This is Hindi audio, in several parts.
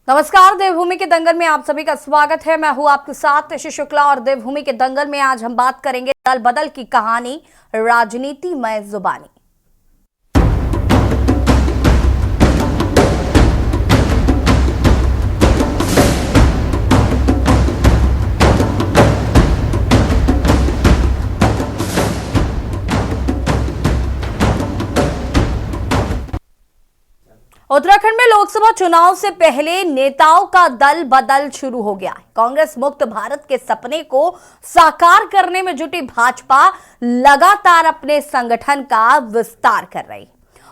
नमस्कार, देवभूमि के दंगल में आप सभी का स्वागत है। मैं हूं आपके साथ ऋषि शुक्ला और देवभूमि के दंगल में आज हम बात करेंगे दल बदल की कहानी, राजनीति में जुबानी। उत्तराखंड में लोकसभा चुनाव से पहले नेताओं का दल बदल शुरू हो गया है। कांग्रेस मुक्त भारत के सपने को साकार करने में जुटी भाजपा लगातार अपने संगठन का विस्तार कर रही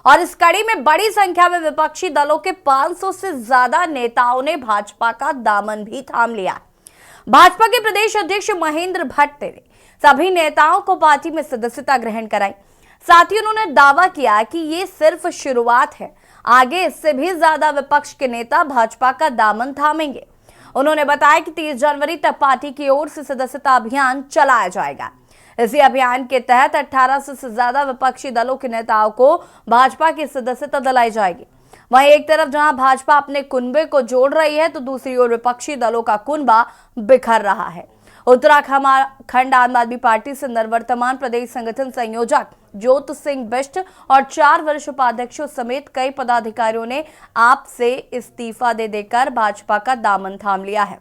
और इस कड़ी में बड़ी संख्या में विपक्षी दलों के 500 से ज्यादा नेताओं ने भाजपा का दामन भी थाम लिया। भाजपा के प्रदेश अध्यक्ष महेंद्र भट्ट ने सभी नेताओं को पार्टी में सदस्यता ग्रहण कराई। साथ ही उन्होंने दावा किया कि ये सिर्फ शुरुआत है, आगे इससे भी ज्यादा विपक्ष के नेता भाजपा का दामन थामेंगे। उन्होंने बताया कि 30 जनवरी तक पार्टी की ओर से सदस्यता अभियान चलाया जाएगा। इसी अभियान के तहत 1800 से ज्यादा विपक्षी दलों के नेताओं को भाजपा की सदस्यता दिलाई जाएगी। वहीं एक तरफ जहां भाजपा अपने कुनबे को जोड़ रही है, तो दूसरी ओर विपक्षी दलों का कुनबा बिखर रहा है। उत्तराखंड आम आदमी पार्टी से निवर्तमान प्रदेश संगठन संयोजक ज्योत सिंह बिष्ट और 4 वरिष्ठ उपाध्यक्षों समेत कई पदाधिकारियों ने आप से इस्तीफा दे देकर भाजपा का दामन थाम लिया है।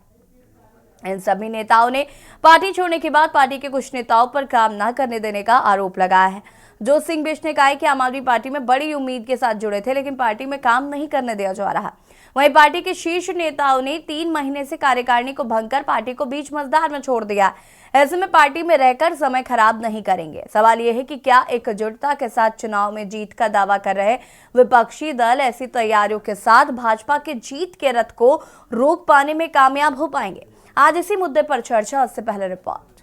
इन सभी नेताओं ने पार्टी छोड़ने के बाद पार्टी के कुछ नेताओं पर काम न करने देने का आरोप लगाया है। ज्योत सिंह बिष्ट ने कहा कि आम आदमी पार्टी में बड़ी उम्मीद के साथ जुड़े थे, लेकिन पार्टी में काम नहीं करने दिया जा रहा। वहीं पार्टी के शीर्ष नेताओं ने 3 महीने से कार्यकारिणी को भंग कर पार्टी को बीच मझधार में छोड़ दिया। ऐसे में पार्टी में रहकर समय खराब नहीं करेंगे। सवाल यह है कि क्या एकजुटता के साथ चुनाव में जीत का दावा कर रहे विपक्षी दल ऐसी तैयारियों के साथ भाजपा के जीत के रथ को रोक पाने में कामयाब हो पाएंगे? आज इसी मुद्दे पर चर्चा। उससे पहले रिपोर्ट।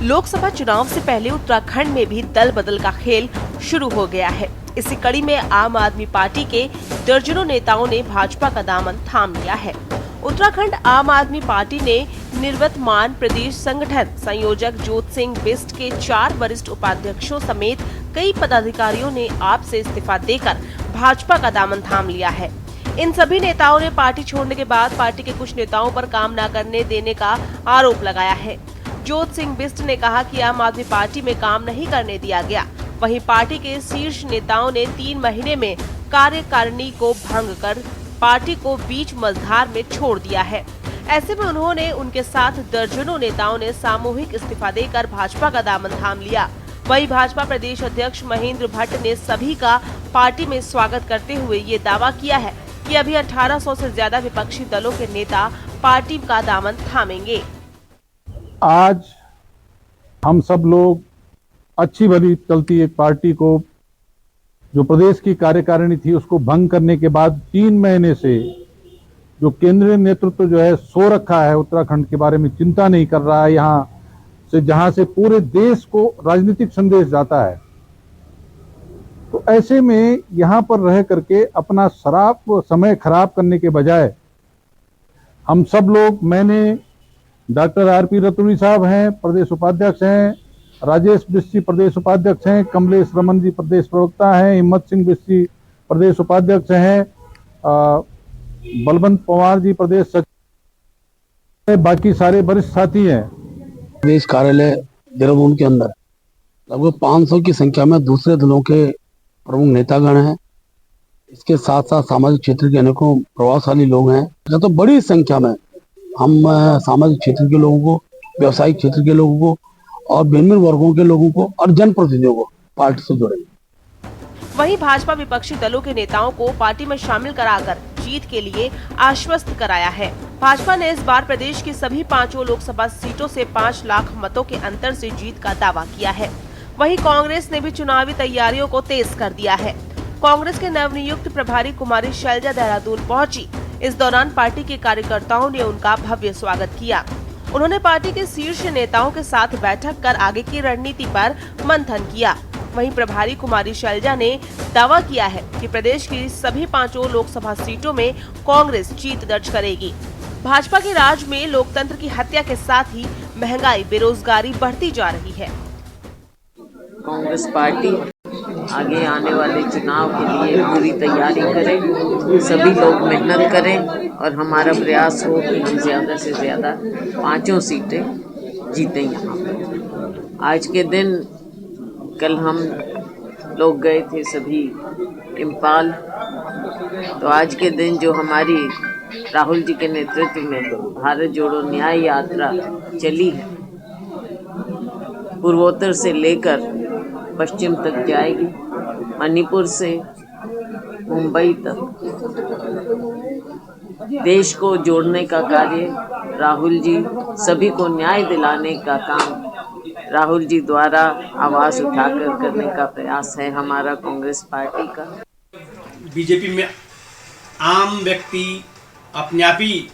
लोकसभा चुनाव से पहले उत्तराखंड में भी दल बदल का खेल शुरू हो गया है। इसी कड़ी में आम आदमी पार्टी के दर्जनों नेताओं ने भाजपा का दामन थाम लिया है। उत्तराखंड आम आदमी पार्टी ने निवर्तमान प्रदेश संगठन संयोजक ज्योत सिंह बिष्ट के 4 वरिष्ठ उपाध्यक्षों समेत कई पदाधिकारियों ने आप से इस्तीफा देकर भाजपा का दामन थाम लिया है। इन सभी नेताओं ने पार्टी छोड़ने के बाद पार्टी के कुछ नेताओं पर काम न करने देने का आरोप लगाया है। ज्योत सिंह बिष्ट ने कहा कि आम आदमी पार्टी में काम नहीं करने दिया गया। वहीं पार्टी के शीर्ष नेताओं ने 3 महीने में कार्यकारिणी को भंग कर पार्टी को बीच मझधार में छोड़ दिया है। ऐसे में उन्होंने उनके साथ दर्जनों नेताओं ने सामूहिक इस्तीफा देकर भाजपा का दामन थाम लिया। वहीं भाजपा प्रदेश अध्यक्ष महेंद्र भट्ट ने सभी का पार्टी में स्वागत करते हुए ये दावा किया है कि अभी 1800 से ज्यादा विपक्षी दलों के नेता पार्टी का दामन थामेंगे। आज हम सब लोग अच्छी भली चलती एक पार्टी को, जो प्रदेश की कार्यकारिणी थी, उसको भंग करने के बाद 3 महीने से जो केंद्रीय नेतृत्व जो है सो रखा है, उत्तराखंड के बारे में चिंता नहीं कर रहा है, यहाँ से जहां से पूरे देश को राजनीतिक संदेश जाता है। तो ऐसे में यहाँ पर रह करके अपना समय खराब करने के बजाय हम सब लोग, मैंने, डॉक्टर आरपी रतूड़ी साहब हैं प्रदेश उपाध्यक्ष हैं, राजेश बिष्ट जी प्रदेश उपाध्यक्ष हैं, कमलेश रमन जी प्रदेश प्रवक्ता हैं, हिम्मत सिंह बिष्ट जी प्रदेश उपाध्यक्ष हैं, बलवंत पवार जी प्रदेश सचिव, बाकी सारे वरिष्ठ साथी हैं। प्रदेश कार्यालय देहरादून के अंदर लगभग 500 की संख्या में दूसरे दलों के प्रमुख नेतागण हैं। इसके साथ साथ सामाजिक क्षेत्र के अनेकों प्रभावशाली लोग हैं। तो बड़ी संख्या में हम सामाजिक क्षेत्र के लोगों को, व्यवसायिक क्षेत्र के लोगों को और भिन्न वर्गों के लोगों को और जनप्रतिनिधियों को पार्टी से जोड़ेंगे। वहीं भाजपा विपक्षी दलों के नेताओं को पार्टी में शामिल कराकर जीत के लिए आश्वस्त कराया है। भाजपा ने इस बार प्रदेश की सभी 5 लोकसभा सीटों से 5 लाख मतों के अंतर से जीत का दावा किया है। वहीं कांग्रेस ने भी चुनावी तैयारियों को तेज कर दिया है। कांग्रेस के नवनियुक्त प्रभारी कुमारी शैलजा देहरादून पहुंची। इस दौरान पार्टी के कार्यकर्ताओं ने उनका भव्य स्वागत किया। उन्होंने पार्टी के शीर्ष नेताओं के साथ बैठक कर आगे की रणनीति पर मंथन किया। वहीं प्रभारी कुमारी शैलजा ने दावा किया है कि प्रदेश की सभी 5 लोकसभा सीटों में कांग्रेस जीत दर्ज करेगी। भाजपा के राज में लोकतंत्र की हत्या के साथ ही महंगाई, बेरोजगारी बढ़ती जा रही है। कांग्रेस पार्टी आगे आने वाले चुनाव के लिए पूरी तैयारी करे, सभी लोग मेहनत करें और हमारा प्रयास हो कि हम ज़्यादा से ज़्यादा 5 सीटें जीतें यहाँ पर। आज के दिन कल हम लोग गए थे सभी इम्फाल, तो आज के दिन जो हमारी राहुल जी के नेतृत्व में भारत जोड़ो न्याय यात्रा चली है, पूर्वोत्तर से लेकर पश्चिम तक जाएगी, मणिपुर से मुंबई तक देश को जोड़ने का कार्य राहुल जी, सभी को न्याय दिलाने का काम राहुल जी द्वारा आवाज उठाकर करने का प्रयास है हमारा कांग्रेस पार्टी का। बीजेपी में आम व्यक्ति अपने आप ही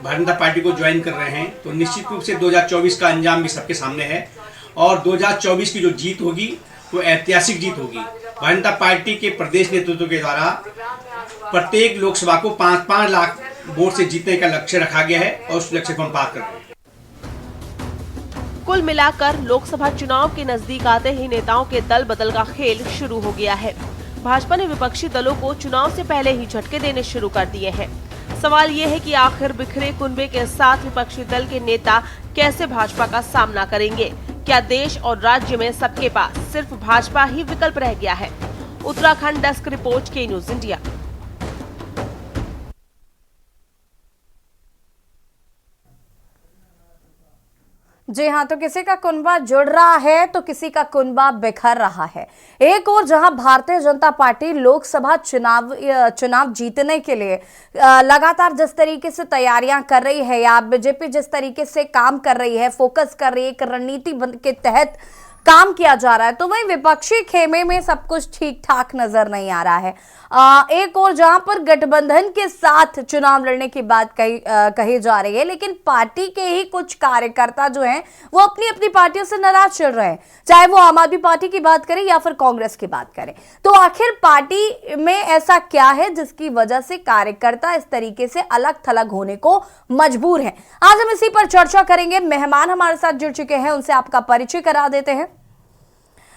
भारतीय जनता पार्टी को ज्वाइन कर रहे हैं, तो निश्चित रूप से 2024 का अंजाम भी सबके सामने है और 2024 की जो जीत होगी वो ऐतिहासिक जीत होगी। भारतीय जनता पार्टी के प्रदेश नेतृत्व के द्वारा प्रत्येक लोकसभा को 5-5 लाख वोट से जीतने का लक्ष्य रखा गया है और उस लक्ष्य को हम पार कर रहे हैं। कुल मिलाकर लोकसभा चुनाव के नजदीक आते ही नेताओं के दल बदल का खेल शुरू हो गया है। भाजपा ने विपक्षी दलों को चुनाव से पहले ही झटके देने शुरू कर दिए हैं। सवाल ये है कि आखिर बिखरे कुनबे के साथ विपक्षी दल के नेता कैसे भाजपा का सामना करेंगे? क्या देश और राज्य में सबके पास सिर्फ भाजपा ही विकल्प रह गया है? उत्तराखंड डेस्क रिपोर्ट, के न्यूज इंडिया। जी हाँ, तो किसी का कुनबा जुड़ रहा है तो किसी का कुनबा बिखर रहा है। एक और जहां भारतीय जनता पार्टी लोकसभा चुनाव जीतने के लिए लगातार जिस तरीके से तैयारियां कर रही है या बीजेपी जिस तरीके से काम कर रही है, फोकस कर रही है, एक रणनीति के तहत काम किया जा रहा है, तो वहीं विपक्षी खेमे में सब कुछ ठीक ठाक नजर नहीं आ रहा है। एक और जहां पर गठबंधन के साथ चुनाव लड़ने की बात कही जा रही है, लेकिन पार्टी के ही कुछ कार्यकर्ता जो हैं वो अपनी अपनी पार्टियों से नाराज चल रहे हैं, चाहे वो आम आदमी पार्टी की बात करें या फिर कांग्रेस की बात करें। तो आखिर पार्टी में ऐसा क्या है जिसकी वजह से कार्यकर्ता इस तरीके से अलग थलग होने को मजबूर हैं? आज हम इसी पर चर्चा करेंगे। मेहमान हमारे साथ जुड़ चुके हैं, उनसे आपका परिचय करा देते हैं।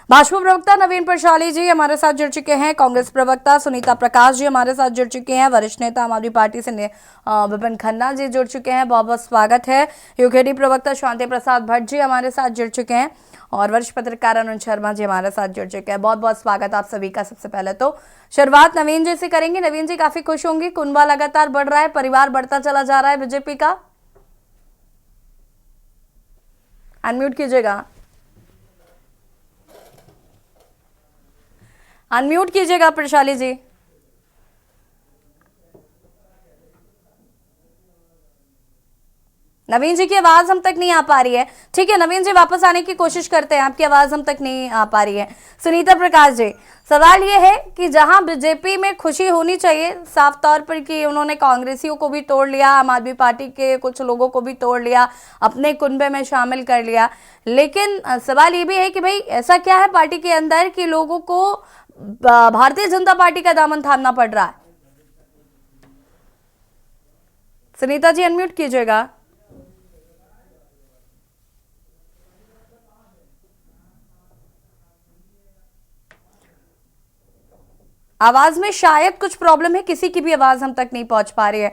भाजपा प्रवक्ता नवीन प्रशाली जी हमारे साथ जुड़ चुके हैं, कांग्रेस प्रवक्ता सुनीता प्रकाश जी हमारे साथ जुड़ चुके हैं, वरिष्ठ नेता आम आदमी पार्टी से विपिन खन्ना जी जुड़ चुके हैं, बहुत बहुत स्वागत है। यूकेडी प्रवक्ता शांति प्रसाद भट्ट जी हमारे साथ जुड़ चुके हैं और वरिष्ठ पत्रकार अनुज शर्मा जी हमारे साथ जुड़ चुके हैं। बहुत बहुत स्वागत आप सभी का। सबसे पहले तो शुरुआत नवीन जी से करेंगे। नवीन जी, काफी खुश होंगे, कुनबा लगातार बढ़ रहा है, परिवार बढ़ता चला जा रहा है बीजेपी का। अनम्यूट कीजिएगा, अनम्यूट कीजिएगा प्रशाली जी। नवीन जी की आवाज हम तक नहीं आ पा रही है। ठीक है नवीन जी, वापस आने की कोशिश करते हैं, आपकी आवाज हम तक नहीं आ पा रही है। सुनीता प्रकाश जी, सवाल ये है कि जहां बीजेपी में खुशी होनी चाहिए साफ तौर पर कि उन्होंने कांग्रेसियों को भी तोड़ लिया, आम आदमी पार्टी के कुछ लोगों को भी तोड़ लिया, अपने कुनबे में शामिल कर लिया, लेकिन सवाल ये भी है कि भाई ऐसा क्या है पार्टी के अंदर कि लोगों को भारतीय जनता पार्टी का दामन थामना पड़ रहा है? सुनीता जी अनम्यूट कीजिएगा। आवाज में शायद कुछ प्रॉब्लम है, किसी की भी आवाज हम तक नहीं पहुंच पा रही है।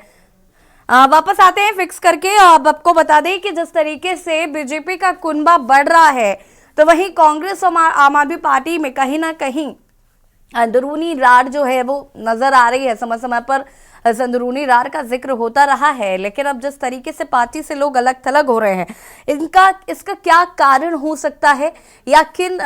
वापस आते हैं फिक्स करके। अब आपको बता दें कि जिस तरीके से बीजेपी का कुनबा बढ़ रहा है, तो वहीं कांग्रेस और आम आदमी पार्टी में कहीं ना कहीं अंदरूनी रार जो है वो नजर आ रही है। समय समय पर अंदरूनी रार का जिक्र होता रहा है, लेकिन अब जिस तरीके से पार्टी से लोग अलग थलग हो रहे हैं, इसका क्या कारण हो सकता है या किन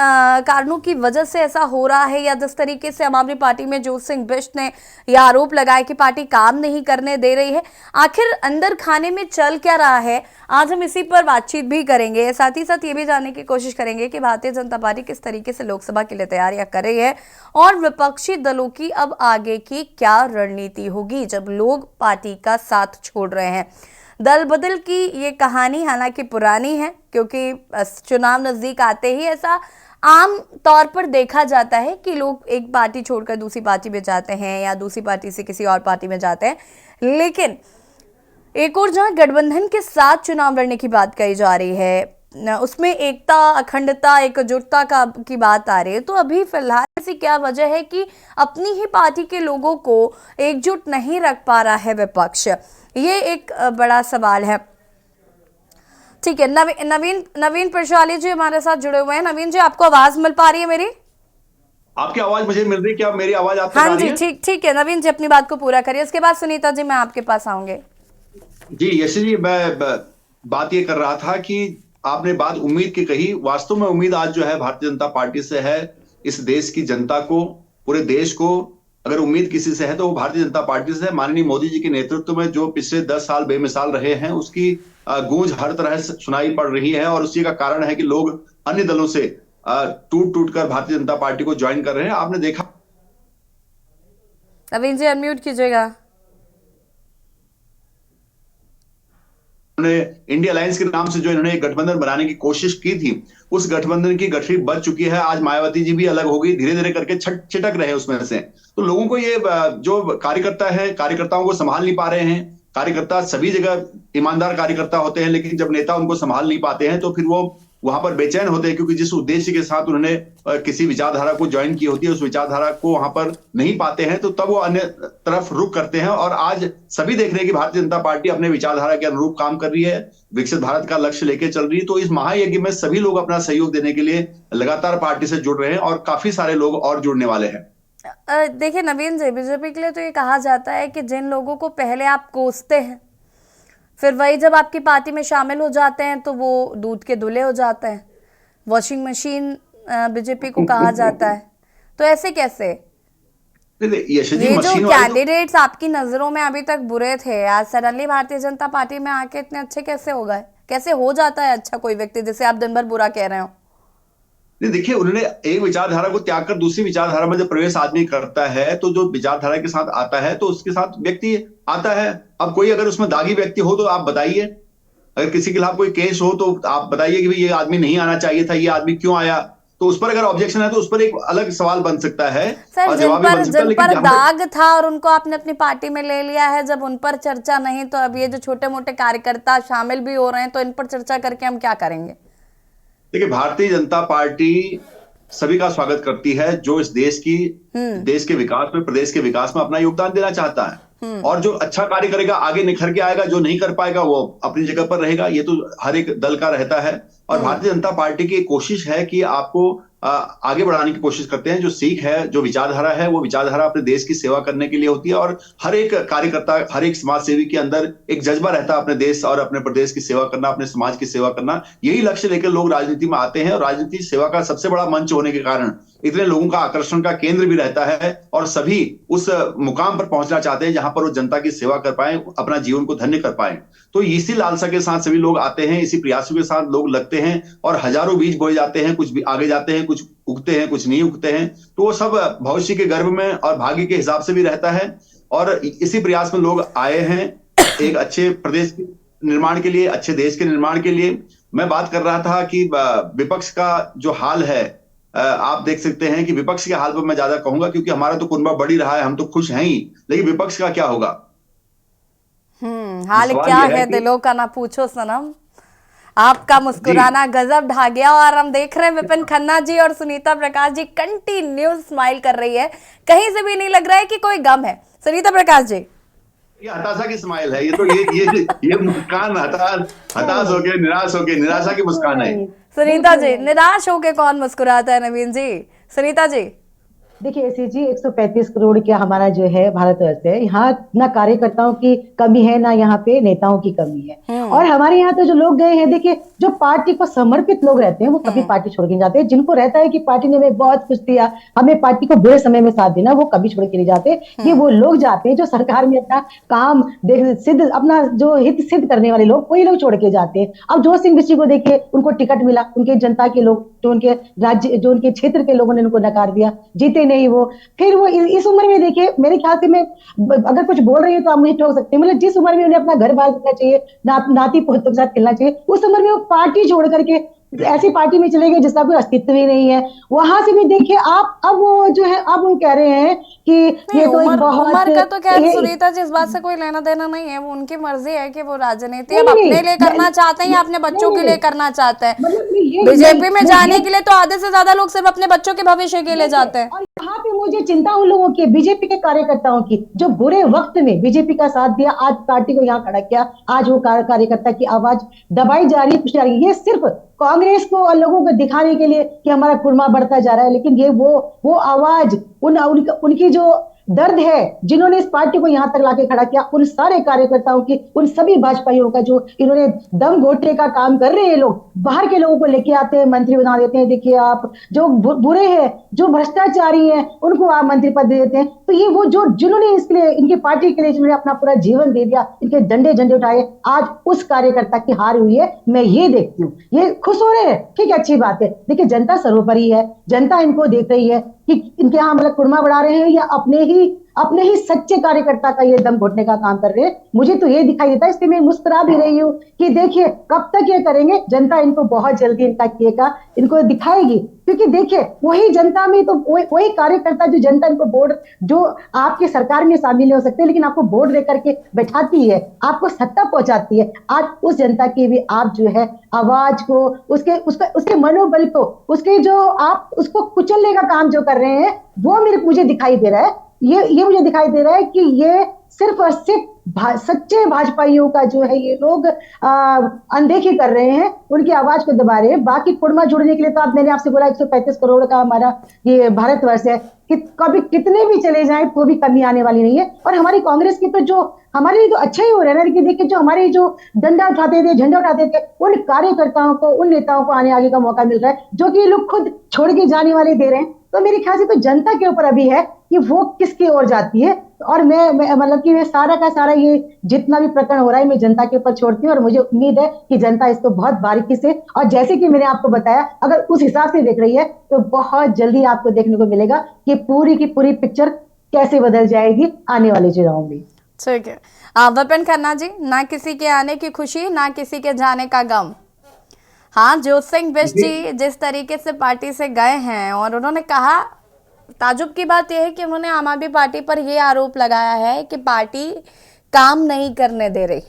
कारणों की वजह से ऐसा हो रहा है? या जिस तरीके से आम आदमी पार्टी में जोत सिंह बिष्ट ने यह आरोप लगाया कि पार्टी काम नहीं करने दे रही है, आखिर अंदर खाने में चल क्या रहा है? आज हम इसी पर बातचीत भी करेंगे। साथ ही साथ ये भी जानने की कोशिश करेंगे कि भारतीय जनता पार्टी किस तरीके से लोकसभा के लिए तैयारियां कर रही है और विपक्षी दलों की अब आगे की क्या रणनीति होगी जब लोग पार्टी का साथ छोड़ रहे हैं। दल बदल की ये कहानी हालांकि पुरानी है, क्योंकि चुनाव नजदीक आते ही ऐसा आम तौर पर देखा जाता है कि लोग एक पार्टी छोड़कर दूसरी पार्टी में जाते हैं या दूसरी पार्टी से किसी और पार्टी में जाते हैं। लेकिन एक और जहां गठबंधन के साथ चुनाव लड़ने की बात कही जा रही है, उसमें एकता, अखंडता, एकजुटता की बात आ रही है, तो अभी फिलहाल ऐसी क्या वजह है कि अपनी ही पार्टी के लोगों को एकजुट नहीं रख पा रहा है विपक्ष? ये एक बड़ा सवाल है। ठीक है, नवीन प्रशाली जी हमारे साथ जुड़े हुए हैं। नवीन जी, आपको आवाज मिल पा रही है मेरी? आपकी आवाज मुझे मिल रही है, क्या मेरी आवाज आपको आ हाँ रही जी, है? ठीक है नवीन जी, अपनी बात को पूरा करिए, उसके बाद सुनीता जी मैं आपके पास आऊंगे। जी यशी जी, मैं बात ये कर रहा था कि आपने बात उम्मीद की कही। वास्तव में उम्मीद आज जो है भारतीय जनता पार्टी से है। इस देश की जनता को, पूरे देश को अगर उम्मीद किसी से है तो वो भारतीय जनता पार्टी से है। माननीय मोदी जी के नेतृत्व में जो पिछले 10 साल बेमिसाल रहे हैं, उसकी गूंज हर तरह से सुनाई पड़ रही है और उसी का कारण है कि लोग अन्य दलों से टूट टूट कर भारतीय जनता पार्टी को ज्वाइन कर रहे हैं। आपने देखा, नवीन जी अनम्यूट कीजिएगा। उन्होंने इंडिया अलायंस के नाम से जो इन्होंने एक गठबंधन बनाने की कोशिश की थी, उस गठबंधन की गठरी बच चुकी है। आज मायावती जी भी अलग हो गई, धीरे धीरे करके छिटक रहे हैं उसमें से। तो लोगों को ये जो कार्यकर्ता है, कार्यकर्ताओं को संभाल नहीं पा रहे हैं। कार्यकर्ता सभी जगह ईमानदार कार्यकर्ता होते हैं, लेकिन जब नेता उनको संभाल नहीं पाते हैं तो फिर वो वहां पर बेचैन होते हैं, क्योंकि जिस उद्देश्य के साथ उन्होंने किसी विचारधारा को ज्वाइन की होती है, उस विचारधारा को वहां पर नहीं पाते हैं, तो तब वो अन्य तरफ रुख करते हैं। और आज सभी देख रहे हैं कि भारतीय जनता पार्टी अपने विचारधारा के अनुरूप काम कर रही है, विकसित भारत का लक्ष्य लेके चल रही है। तो इस महायज्ञ में सभी लोग अपना सहयोग देने के लिए लगातार पार्टी से जुड़ रहे हैं और काफी सारे लोग और जुड़ने वाले हैं। देखिए नवीन जी, बीजेपी के लिए तो ये कहा जाता है कि जिन लोगों को पहले आप कोसते हैं, फिर वही जब आपकी पार्टी में शामिल हो जाते हैं तो वो दूध के दूल्हे हो जाते हैं। वॉशिंग मशीन बीजेपी को कहा जाता है, तो ऐसे कैसे? ये जो कैंडिडेट्स आपकी नजरों में अभी तक बुरे थे, आज सडनली भारतीय जनता पार्टी में आके इतने अच्छे कैसे हो गए? कैसे हो जाता है अच्छा कोई व्यक्ति जिसे आप दिन भर बुरा कह रहे हो? देखिए, उन्होंने एक विचारधारा को त्याग कर दूसरी विचारधारा में जब प्रवेश आदमी करता है, तो जो विचारधारा के साथ आता है तो उसके साथ व्यक्ति आता है। अब कोई अगर उसमें दागी व्यक्ति हो तो आप बताइए, अगर किसी के खिलाफ कोई केस हो तो आप बताइए कि भाई ये आदमी नहीं आना चाहिए था, ये आदमी क्यों आया। तो उस पर अगर ऑब्जेक्शन है तो उस पर एक अलग सवाल बन सकता है। सर, जिन पर दाग था और उनको आपने अपनी पार्टी में ले लिया है, जब उन पर चर्चा नहीं, तो अब ये जो छोटे मोटे कार्यकर्ता शामिल भी हो रहे हैं, तो इन पर चर्चा करके हम क्या करेंगे? देखिए, भारतीय जनता पार्टी सभी का स्वागत करती है जो इस देश के विकास में, प्रदेश के विकास में अपना योगदान देना चाहता है। और जो अच्छा कार्य करेगा आगे निखर के आएगा, जो नहीं कर पाएगा वो अपनी जगह पर रहेगा। ये तो हर एक दल का रहता है। और भारतीय जनता पार्टी की कोशिश है कि आपको आगे बढ़ाने की कोशिश करते हैं। जो सीख है, जो विचारधारा है, वो विचारधारा अपने देश की सेवा करने के लिए होती है। और हर एक कार्यकर्ता, हर एक समाज सेवी के अंदर एक जज्बा रहता है अपने देश और अपने प्रदेश की सेवा करना, अपने समाज की सेवा करना। यही लक्ष्य लेकर लोग राजनीति में आते हैं और राजनीति सेवा का सबसे बड़ा मंच होने के कारण इतने लोगों का आकर्षण का केंद्र भी रहता है। और सभी उस मुकाम पर पहुंचना चाहते हैं जहां पर वो जनता की सेवा कर पाए, अपना जीवन को धन्य कर पाए। तो इसी लालसा के साथ सभी लोग आते हैं, इसी प्रयासों के साथ लोग लगते हैं और हजारों बीज बोए जाते हैं। कुछ भी आगे जाते हैं, कुछ उगते हैं, कुछ नहीं उगते हैं। तो वो सब भविष्य के गर्भ में और भाग्य के हिसाब से भी रहता है। और इसी प्रयास में लोग आए हैं एक अच्छे प्रदेश के निर्माण के लिए, अच्छे देश के निर्माण के लिए। मैं बात कर रहा था कि विपक्ष का जो हाल है, आप देख सकते हैं कि विपक्ष के हाल पर मैं ज्यादा कहूंगा, क्योंकि हमारा तो कुनबा बढ़ ही रहा है, हम तो खुश हैं ही, लेकिन विपक्ष का क्या होगा? हाल क्या है दिलों का ना पूछो सनम। आपका मुस्कुराना गजब ढा गया। और हम देख रहे हैं विपिन खन्ना जी और सुनीता प्रकाश जी कंटिन्यू स्माइल कर रही है, कहीं से भी नहीं लग रहा है कि कोई गम है। सुनीता प्रकाश जी, ये हताशा की स्माइल है, ये तो ये मुस्कान हताश होके, निराश होके, निराशा की मुस्कान है। सुनीता जी, निराश होके कौन मुस्कुराता है नवीन जी? सुनीता जी, देखिए ऐसी जी 135 करोड़ का हमारा जो है भारतवर्ष है, यहाँ ना कार्यकर्ताओं की कमी है, ना यहाँ पे नेताओं की कमी है। और हमारे यहाँ तो जो लोग गए हैं, देखिए जो पार्टी को समर्पित लोग रहते हैं वो कभी पार्टी छोड़ के नहीं जाते। जिनको रहता है कि पार्टी ने हमें बहुत कुछ दिया, हमें पार्टी को बुरे समय में साथ देना, वो कभी छोड़ के नहीं जाते। ये वो लोग जाते हैं जो सरकार में अपना काम सिद्ध, अपना जो हित सिद्ध करने वाले लोग, वही लोग छोड़ के जाते हैं। अब जोर सिंह बिस्सी को देखिए, उनको टिकट मिला, उनके जनता के लोग, जो उनके राज्य, जो उनके क्षेत्र के लोगों ने उनको नकार दिया, जीते नहीं वो। फिर वो इस उम्र में देखिए, मेरे ख्याल से मैं अगर कुछ बोल रही हूँ तो आप मुझे टोक सकते हैं, मतलब जिस उम्र में उन्हें अपना घर बार करना चाहिए, नाती पोतों के साथ खेलना चाहिए, उस उम्र में वो पार्टी छोड़ करके ऐसी पार्टी में चले गए जिसका कोई अस्तित्व ही नहीं है। वहां से भी देखिए आप, अब वो जो है, अब वो कह रहे हैं कि ये तो एक बहुत उम्र का तो खैर ये- सुनीता जी इस बात से कोई लेना देना नहीं है, वो उनकी मर्जी है कि वो राजनीति अब नहीं, अपने नहीं, लिए करना चाहते हैं या अपने बच्चों के नहीं, लिए करना चाहते हैं। मतलब ये बीजेपी में जाने ये- के लिए तो आधे से ज्यादा लोग सिर्फ अपने बच्चों के भविष्य के लिए जाते हैं। और यहाँ पे मुझे चिंता उन लोगों की, बीजेपी के कार्यकर्ताओं की, जो बुरे वक्त में बीजेपी का साथ दिया, आज पार्टी को यहाँ खड़ा किया, आज वो कार्यकर्ता की आवाज दबाई जा रही है, कुछ जा रही है। ये सिर्फ कांग्रेस को और लोगों को दिखाने के लिए कि हमारा कुर्मा बढ़ता जा रहा है, लेकिन ये वो आवाज उनकी जो दर्द है, जिन्होंने इस पार्टी को यहाँ तक लाके खड़ा किया, उन सारे कार्यकर्ताओं की, उन सभी भाजपाइयों का, जो इन्होंने दम घोटने का काम कर रहे हैं। लोग बाहर के लोगों को लेके आते हैं, मंत्री बना देते हैं। देखिए आप, जो बुरे हैं, जो भ्रष्टाचारी हैं, उनको आप मंत्री पद दे देते हैं। तो ये वो जो जिन्होंने इसके लिए, इनकी पार्टी के लिए जिन्होंने अपना पूरा जीवन दे दिया, इनके डंडे झंडे उठाए, आज उस कार्यकर्ता की हार हुई है। मैं ये देखती हूँ, ये खुश हो रहे हैं, ठीक है, अच्छी बात है। देखिए जनता सर्वोपरि है, जनता इनको देख रही है कि इनके यहाँ मतलब कुर्मा बढ़ा रहे हैं या अपने ही सच्चे कार्यकर्ता का ये दम घोटने का काम कर रहे हैं। मुझे तो ये दिखाई देता है, इसलिए मैं मुस्कुरा भी रही हूँ कि देखिए कब तक ये करेंगे। जनता इनको बहुत जल्दी इनका किएगा, इनको दिखाएगी, क्योंकि देखिए वही जनता में तो वही कार्यकर्ता जो जनता इनको बोर्ड, जो आपके सरकार में शामिल नहीं हो सकते लेकिन आपको बोर्ड दे करके बैठाती है, आपको सत्ता पहुंचाती है, आज उस जनता की भी आप जो है आवाज को, उसके मनोबल को, उसके जो आप उसको कुचलने का काम जो कर रहे हैं, वो मुझे दिखाई दे रहा है। ये मुझे दिखाई दे रहा है कि ये सिर्फ और सिर्फ सच्चे भाजपाइयों का जो है ये लोग अनदेखी कर रहे हैं, उनकी आवाज को दबा रहे हैं। बाकी कुर्मा जुड़ने के लिए तो आप, मैंने आपसे बोला 135 करोड़ का हमारा ये भारतवर्ष है, कि कभी कितने भी चले जाएं तो भी कमी आने वाली नहीं है। और हमारी कांग्रेस की तो जो हमारे लिए तो अच्छा ही हो रहा है ना। लेकिन देखिए जो हमारे जो डंडा उठाते थे, झंडा उठाते थे, उन कार्यकर्ताओं को, उन नेताओं को आने आगे का मौका मिल रहा है, जो कि लोग खुद छोड़ के जाने वाले दे रहे हैं। तो मेरे ख्याल से तो जनता के ऊपर अभी है कि वो किसकी ओर जाती है। और मैं मतलब कि मैं सारा का सारा ये जितना भी प्रकरण हो रहा है मैं जनता के ऊपर छोड़ती हूँ, और मुझे उम्मीद है कि जनता इसको बहुत बारीकी से, और जैसे कि मैंने आपको बताया, अगर उस हिसाब से देख रही है तो बहुत जल्दी आपको देखने को मिलेगा कि पूरी की पूरी पिक्चर कैसे बदल जाएगी आने वाले चुनाव में। ठीक है, विपिन खन्ना जी, ना किसी के आने की खुशी, ना किसी के जाने का गम। हाँ, ज्योत सिंह बिष्ट जी जिस तरीके से पार्टी से गए हैं, और उन्होंने कहा, ताजुब की बात यह है कि उन्होंने आम आदमी पार्टी पर यह आरोप लगाया है कि पार्टी काम नहीं करने दे रही,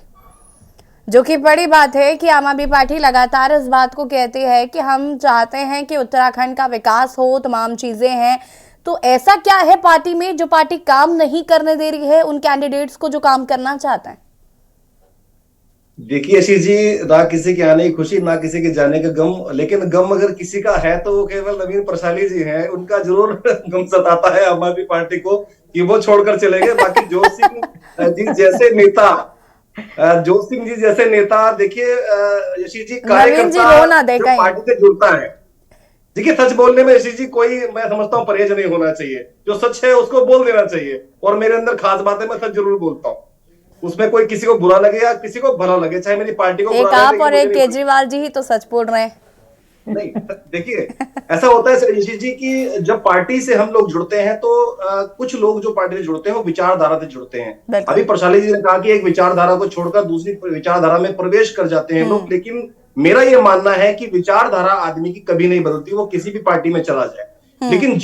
जो कि बड़ी बात है कि आम आदमी पार्टी लगातार इस बात को कहती है कि हम चाहते हैं कि उत्तराखंड का विकास हो, तमाम चीजें हैं। तो ऐसा क्या है पार्टी में जो पार्टी काम नहीं करने दे रही है उन कैंडिडेट्स को जो काम करना चाहते हैं? देखिए आशीष जी, ना किसी के आने की खुशी, ना किसी के जाने का गम, लेकिन गम अगर किसी का है तो वो केवल नवीन प्रसादी जी हैं। उनका जरूर गम सताता है आम आदमी पार्टी को कि वो छोड़कर चले गए। बाकी ज्योत सिंह जी जैसे नेता, देखिए आशीष जी, कार्यकर्ता पार्टी से जुड़ता है, देखिए सच बोलने में आशीष जी कोई, मैं समझता हूँ, परहेज नहीं होना चाहिए। जो सच है उसको बोल देना चाहिए, और मेरे अंदर खास बात है, मैं सच जरूर बोलता हूँ। उसमें कोई किसी को बुरा लगे या किसी को भला लगे, चाहे मेरी पार्टी को एक आप और एक केजरीवाल जी ही तो सच बोल रहे हैं। नहीं, देखिए ऐसा होता है आशीष जी कि जब पार्टी से हम लोग जुड़ते हैं तो कुछ लोग जो पार्टी से जुड़ते हैं वो विचारधारा से जुड़ते हैं। अभी प्रशाली जी ने कहा कि एक विचारधारा को छोड़कर दूसरी विचारधारा में प्रवेश कर जाते हैं लोग, लेकिन मेरा ये मानना है कि विचारधारा आदमी की कभी नहीं बदलती, वो किसी भी पार्टी में चला जाए। लेकिन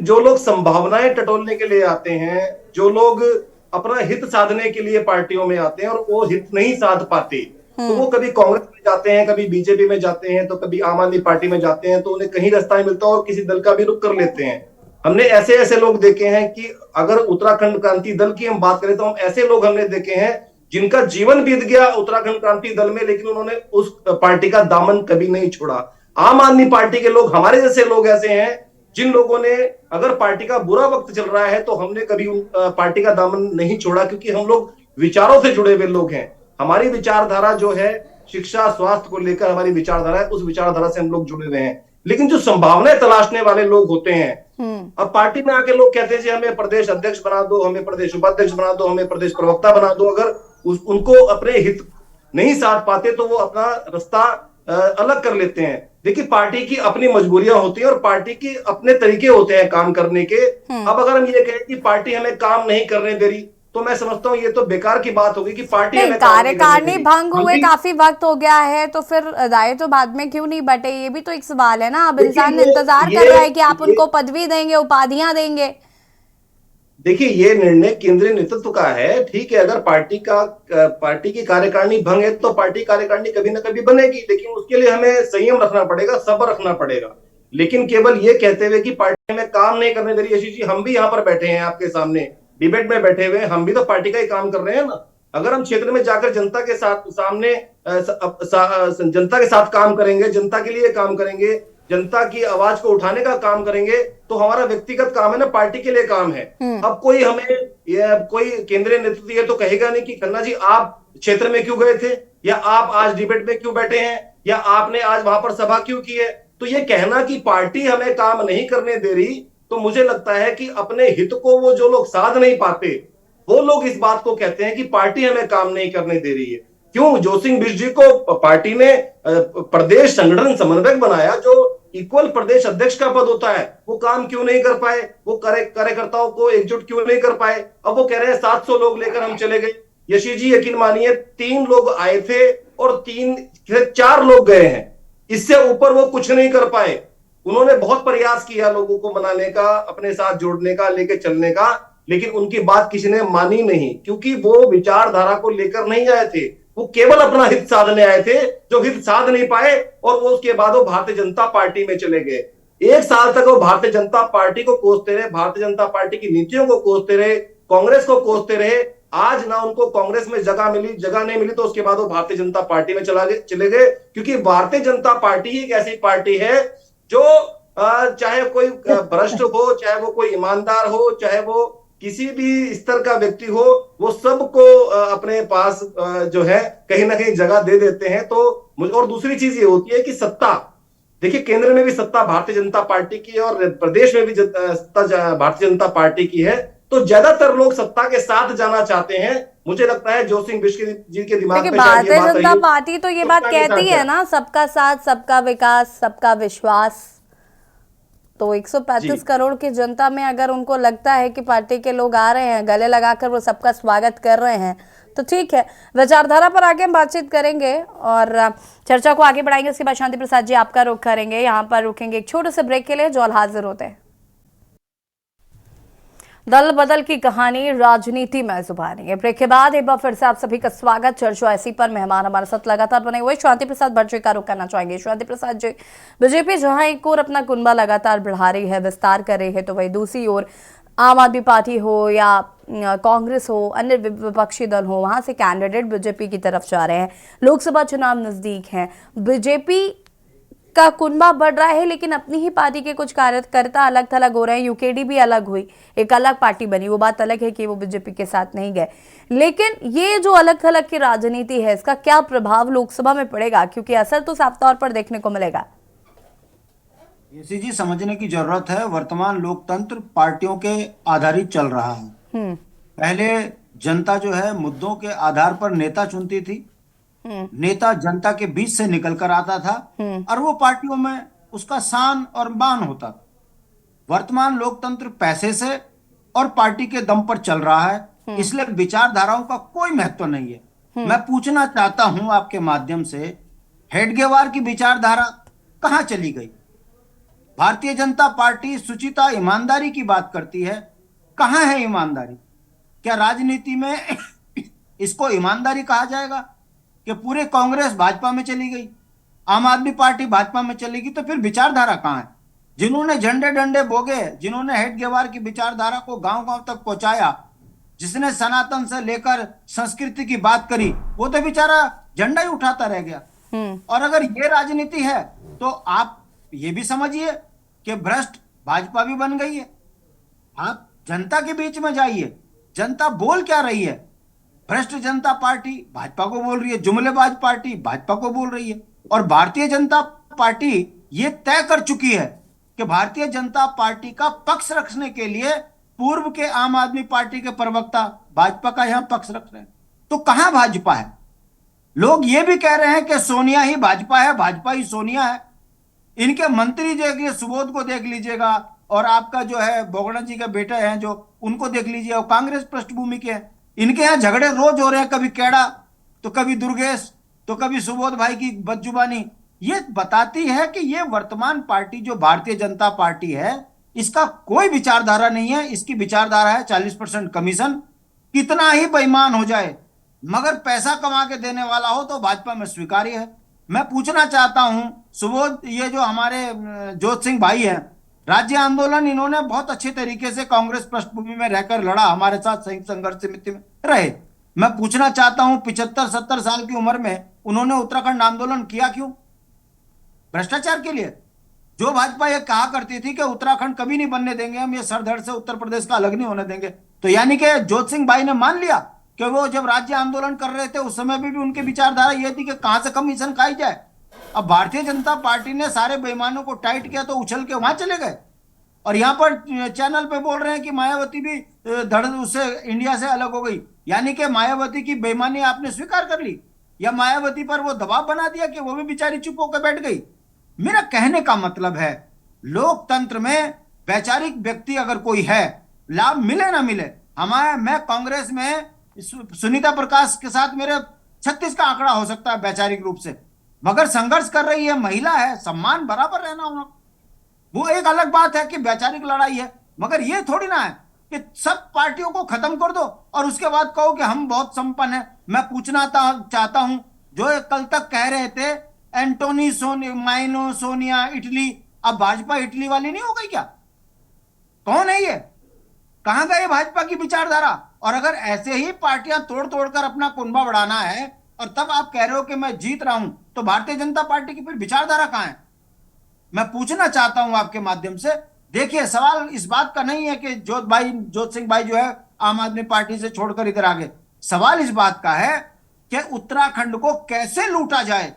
जो लोग संभावनाएं टटोलने के लिए आते हैं, जो लोग अपना हित साधने के लिए पार्टियों में आते हैं और वो हित नहीं साध पाते, तो वो कभी कांग्रेस में जाते हैं, कभी बीजेपी में जाते हैं, तो कभी आम आदमी पार्टी में जाते हैं, तो उन्हें कहीं रास्ता नहीं मिलता और किसी दल का भी रुख कर लेते हैं। हमने ऐसे लोग देखे हैं कि अगर उत्तराखंड क्रांति दल की हम बात करें तो हम ऐसे लोग हमने देखे हैं जिनका जीवन बीत गया उत्तराखंड क्रांति दल में, लेकिन उन्होंने उस पार्टी का दामन कभी नहीं छोड़ा। आम आदमी पार्टी के लोग, हमारे जैसे लोग ऐसे हैं जिन लोगों ने, अगर पार्टी का बुरा वक्त चल रहा है तो हमने कभी पार्टी का दामन नहीं छोड़ा, क्योंकि हम लोग विचारों से जुड़े हुए लोग हैं। हमारी विचारधारा जो है शिक्षा स्वास्थ्य को लेकर हमारी विचारधारा है, उस विचारधारा से हम लोग जुड़े हुए हैं। लेकिन जो संभावनाएं तलाशने वाले लोग होते हैं, अब पार्टी में आके लोग कहते हैं जी हमें प्रदेश अध्यक्ष बना दो, हमें प्रदेश उपाध्यक्ष बना दो, हमें प्रदेश प्रवक्ता बना दो। अगर उनको अपने हित नहीं साध पाते तो वो अपना रास्ता अलग कर लेते हैं। देखिए पार्टी की अपनी मजबूरियां होती हैं और पार्टी के अपने तरीके होते हैं काम करने के। अब अगर हम ये कहें कि पार्टी हमें काम नहीं करने दे रही, तो मैं समझता हूँ ये तो बेकार की बात होगी कि पार्टी नहीं, हमें काम नहीं करने कार्यकारिणी देगी। भंग हम हुए भी- काफी वक्त हो गया है, तो फिर राय तो बाद में क्यों नहीं बटे, ये भी तो एक सवाल है ना। अब देखिए, इंसान ये इंतजार कर ये रहा है कि आप ये उनको पदवी देंगे, उपाधियां देंगे। देखिए, ये निर्णय केंद्रीय नेतृत्व का है। ठीक है, अगर पार्टी की कार्यकारिणी भंग है तो पार्टी कार्यकारिणी कभी ना कभी बनेगी, लेकिन उसके लिए हमें संयम रखना पड़ेगा, सब्र रखना पड़ेगा। लेकिन केवल ये कहते हुए कि पार्टी में काम नहीं करने दे रही, यशी जी, हम भी यहाँ पर बैठे हैं आपके सामने डिबेट में बैठे हुए हैं, हम भी तो पार्टी का ही काम कर रहे हैं ना। अगर हम क्षेत्र में जाकर जनता के साथ सामने जनता के साथ काम करेंगे, जनता के लिए काम करेंगे, जनता की आवाज को उठाने का काम करेंगे, तो हमारा व्यक्तिगत काम है ना, पार्टी के लिए काम है। अब कोई हमें कोई केंद्रीय नेतृत्व ये तो कहेगा नहीं कि खन्ना जी आप क्षेत्र में क्यों गए थे, या आप आज डिबेट में क्यों बैठे हैं, या आपने आज वहां पर सभा क्यों की है। तो ये कहना कि पार्टी हमें काम नहीं करने दे रही, तो मुझे लगता है कि अपने हित को वो जो लोग साध नहीं पाते, वो लोग इस बात को कहते हैं कि पार्टी हमें काम नहीं करने दे रही है। क्यों जोसिंह बिष्ट जी को पार्टी ने प्रदेश संगठन समन्वयक बनाया, जो इक्वल प्रदेश अध्यक्ष का पद होता है, वो काम क्यों नहीं कर पाए, वो कार्यकर्ताओं को एकजुट क्यों नहीं कर पाए। अब वो कह रहे हैं 700 लोग लेकर हम चले गए। यशी जी, यकीन मानिए 3 लोग आए थे और 4 लोग गए हैं, इससे ऊपर वो कुछ नहीं कर पाए। उन्होंने बहुत प्रयास किया लोगों को मनाने का, अपने साथ जोड़ने का, लेके चलने का, लेकिन उनकी बात किसी ने मानी नहीं, क्योंकि वो विचारधारा को लेकर नहीं आए थे, वो केवल अपना हित साधने आए थे, जो हित साध नहीं पाए, और वो उसके बाद वो भारतीय जनता पार्टी में चले गए। 1 साल तक वो भारतीय जनता पार्टी को कोसते रहे, भारतीय जनता पार्टी की नीतियों को कोसते रहे, कांग्रेस को कोसते रहे। आज ना उनको कांग्रेस में जगह नहीं मिली, तो उसके बाद वो भारतीय जनता पार्टी में चले गए, क्योंकि भारतीय जनता पार्टी ही एक ऐसी पार्टी है जो चाहे कोई भ्रष्ट हो, चाहे वो कोई ईमानदार हो, चाहे वो किसी भी स्तर का व्यक्ति हो, वो सबको अपने पास जो है कहीं ना कहीं जगह दे देते हैं। तो और दूसरी चीज ये होती है कि सत्ता, देखिए केंद्र में भी सत्ता भारतीय जनता पार्टी की है और प्रदेश में भी सत्ता भारतीय जनता पार्टी की है, तो ज्यादातर लोग सत्ता के साथ जाना चाहते हैं। मुझे लगता है जोसिंह बिष्ट जी के दिमाग में भारतीय जनता पार्टी तो ये बात कहती है ना, सबका साथ, सबका विकास, सबका विश्वास। तो 135 करोड़ की जनता में अगर उनको लगता है कि पार्टी के लोग आ रहे हैं, गले लगाकर वो सबका स्वागत कर रहे हैं, तो ठीक है। विचारधारा पर आगे हम बातचीत करेंगे और चर्चा को आगे बढ़ाएंगे। उसके बाद शांति प्रसाद जी आपका रुख करेंगे, यहाँ पर रुकेंगे एक छोटे से ब्रेक के लिए। जॉल हाजिर होते हैं। दल बदल की कहानी राजनीति में जुबानी है। ब्रेक के बाद एक बार फिर से आप सभी का स्वागत। चर्चा ऐसी पर मेहमान हमारे साथ लगातार बने हुए शांति प्रसाद भट्ट जी का रुख करना चाहेंगे। शांति प्रसाद जी, बीजेपी जहां एक ओर अपना कुनबा लगातार बढ़ा रही है, विस्तार कर रही है, तो वही दूसरी ओर आम आदमी पार्टी हो या कांग्रेस हो, अन्य विपक्षी दल हो, वहां से कैंडिडेट बीजेपी की तरफ जा रहे हैं। लोकसभा चुनाव नजदीक हैं, बीजेपी का कुनबा बढ़ रहा है, लेकिन अपनी ही पार्टी के कुछ कार्यकर्ता अलग थलग हो रहे हैं। यूकेडी भी अलग हुई, एक अलग पार्टी बनी। वो बात अलग है कि वो बीजेपी के साथ नहीं गए, लेकिन ये जो अलग थलग की राजनीति है, इसका क्या प्रभाव लोकसभा में पड़ेगा, क्योंकि असर तो साफ तौर पर देखने को मिलेगा। यशी जी, समझने की जरूरत है, वर्तमान लोकतंत्र पार्टियों के आधारित चल रहा है। पहले जनता जो है मुद्दों के आधार पर नेता चुनती थी, नेता जनता के बीच से निकल कर आता था और वो पार्टियों में उसका शान और मान होता था। वर्तमान लोकतंत्र पैसे से और पार्टी के दम पर चल रहा है, इसलिए विचारधाराओं का कोई महत्व नहीं है। मैं पूछना चाहता हूं आपके माध्यम से, हेडगेवार की विचारधारा कहां चली गई? भारतीय जनता पार्टी शुचिता ईमानदारी की बात करती है, कहां है ईमानदारी? क्या राजनीति में इसको ईमानदारी कहा जाएगा कि पूरे कांग्रेस भाजपा में चली गई, आम आदमी पार्टी भाजपा में चली गई? तो फिर विचारधारा कहां है? जिन्होंने झंडे डंडे बोगे, जिन्होंने हेडगेवार की विचारधारा को गांव गांव तक पहुंचाया, जिसने सनातन से लेकर संस्कृति की बात करी, वो तो बेचारा झंडा ही उठाता रह गया। और अगर ये राजनीति है तो आप ये भी समझिए कि भ्रष्ट भाजपा भी बन गई है। आप जनता के बीच में जाइए, जनता बोल क्या रही है? भ्रष्ट जनता पार्टी भाजपा को बोल रही है, जुमलेबाज पार्टी भाजपा को बोल रही है। और भारतीय जनता पार्टी ये तय कर चुकी है कि भारतीय जनता पार्टी का पक्ष रखने के लिए पूर्व के आम आदमी पार्टी के प्रवक्ता भाजपा का यहां पक्ष रख रहे हैं। तो कहां भाजपा है? लोग ये भी कह रहे हैं कि सोनिया ही भाजपा है, भाजपा ही सोनिया है। इनके मंत्री देखिए, सुबोध को देख लीजिएगा, और आपका जो है बोगड़ा जी के बेटे हैं जो, उनको देख लीजिए, और कांग्रेस पृष्ठभूमि के हैं। इनके यहाँ झगड़े रोज हो रहे हैं, कभी कैड़ा तो कभी दुर्गेश तो कभी सुबोध भाई की बदजुबानी। ये बताती है कि ये वर्तमान पार्टी जो भारतीय जनता पार्टी है, इसका कोई विचारधारा नहीं है। इसकी विचारधारा है 40% कमीशन, कितना ही बेईमान हो जाए मगर पैसा कमा के देने वाला हो तो भाजपा में स्वीकार्य है। मैं पूछना चाहता हूं सुबोध, ये जो हमारे जोत सिंह भाई हैं, राज्य आंदोलन इन्होंने बहुत अच्छे तरीके से कांग्रेस पृष्ठभूमि में रहकर लड़ा, हमारे साथ संयुक्त संघर्ष समिति में रहे। मैं पूछना चाहता हूं 75-70 साल की उम्र में उन्होंने उत्तराखंड आंदोलन किया क्यों? भ्रष्टाचार के लिए। जो भाजपा ये कहा करती थी कि उत्तराखंड कभी नहीं बनने देंगे हम, ये सरधड़ से उत्तर प्रदेश का अलग नहीं होने देंगे, तो यानी कि जोत सिंह भाई ने मान लिया कि वो जब राज्य आंदोलन कर रहे थे उस समय भी उनकी विचारधारा ये थी कि कहां से कमीशन खाई जाए। अब भारतीय जनता पार्टी ने सारे बेईमानों को टाइट किया तो उछल के वहां चले गए, और यहां पर चैनल पे बोल रहे हैं कि मायावती भी धड़ उससे इंडिया से अलग हो गई। यानी कि मायावती की बेईमानी आपने स्वीकार कर ली, या मायावती पर वो दबाव बना दिया कि वो भी बेचारी चुप होकर बैठ गई। मेरा कहने का मतलब है, लोकतंत्र में वैचारिक व्यक्ति अगर कोई है, लाभ मिले ना मिले, मैं कांग्रेस में सुनीता प्रकाश के साथ मेरे 36 का आंकड़ा हो सकता है वैचारिक रूप से, मगर संघर्ष कर रही है, महिला है, सम्मान बराबर रहना होना, वो एक अलग बात है कि वैचारिक लड़ाई है। मगर ये थोड़ी ना है कि सब पार्टियों को खत्म कर दो और उसके बाद कहो कि हम बहुत संपन्न हैं। मैं पूछना चाहता हूं, जो कल तक कह रहे थे एंटोनी माइनो सोनिया इटली, अब भाजपा इटली वाली नहीं हो गई क्या? कौन है ये? कहां गए भाजपा की विचारधारा? और अगर ऐसे ही पार्टियां तोड़ तोड़कर अपना कुनबा बढ़ाना है और तब आप कह रहे हो कि मैं जीत रहा हूं, तो भारतीय जनता पार्टी की फिर विचारधारा कहां है? मैं पूछना चाहता हूं आपके माध्यम से। देखिए, सवाल इस बात का नहीं है कि जोत सिंह भाई जो है आम आदमी पार्टी से छोड़कर इधर आ गए। सवाल इस बात का है कि उत्तराखंड को कैसे लूटा जाए।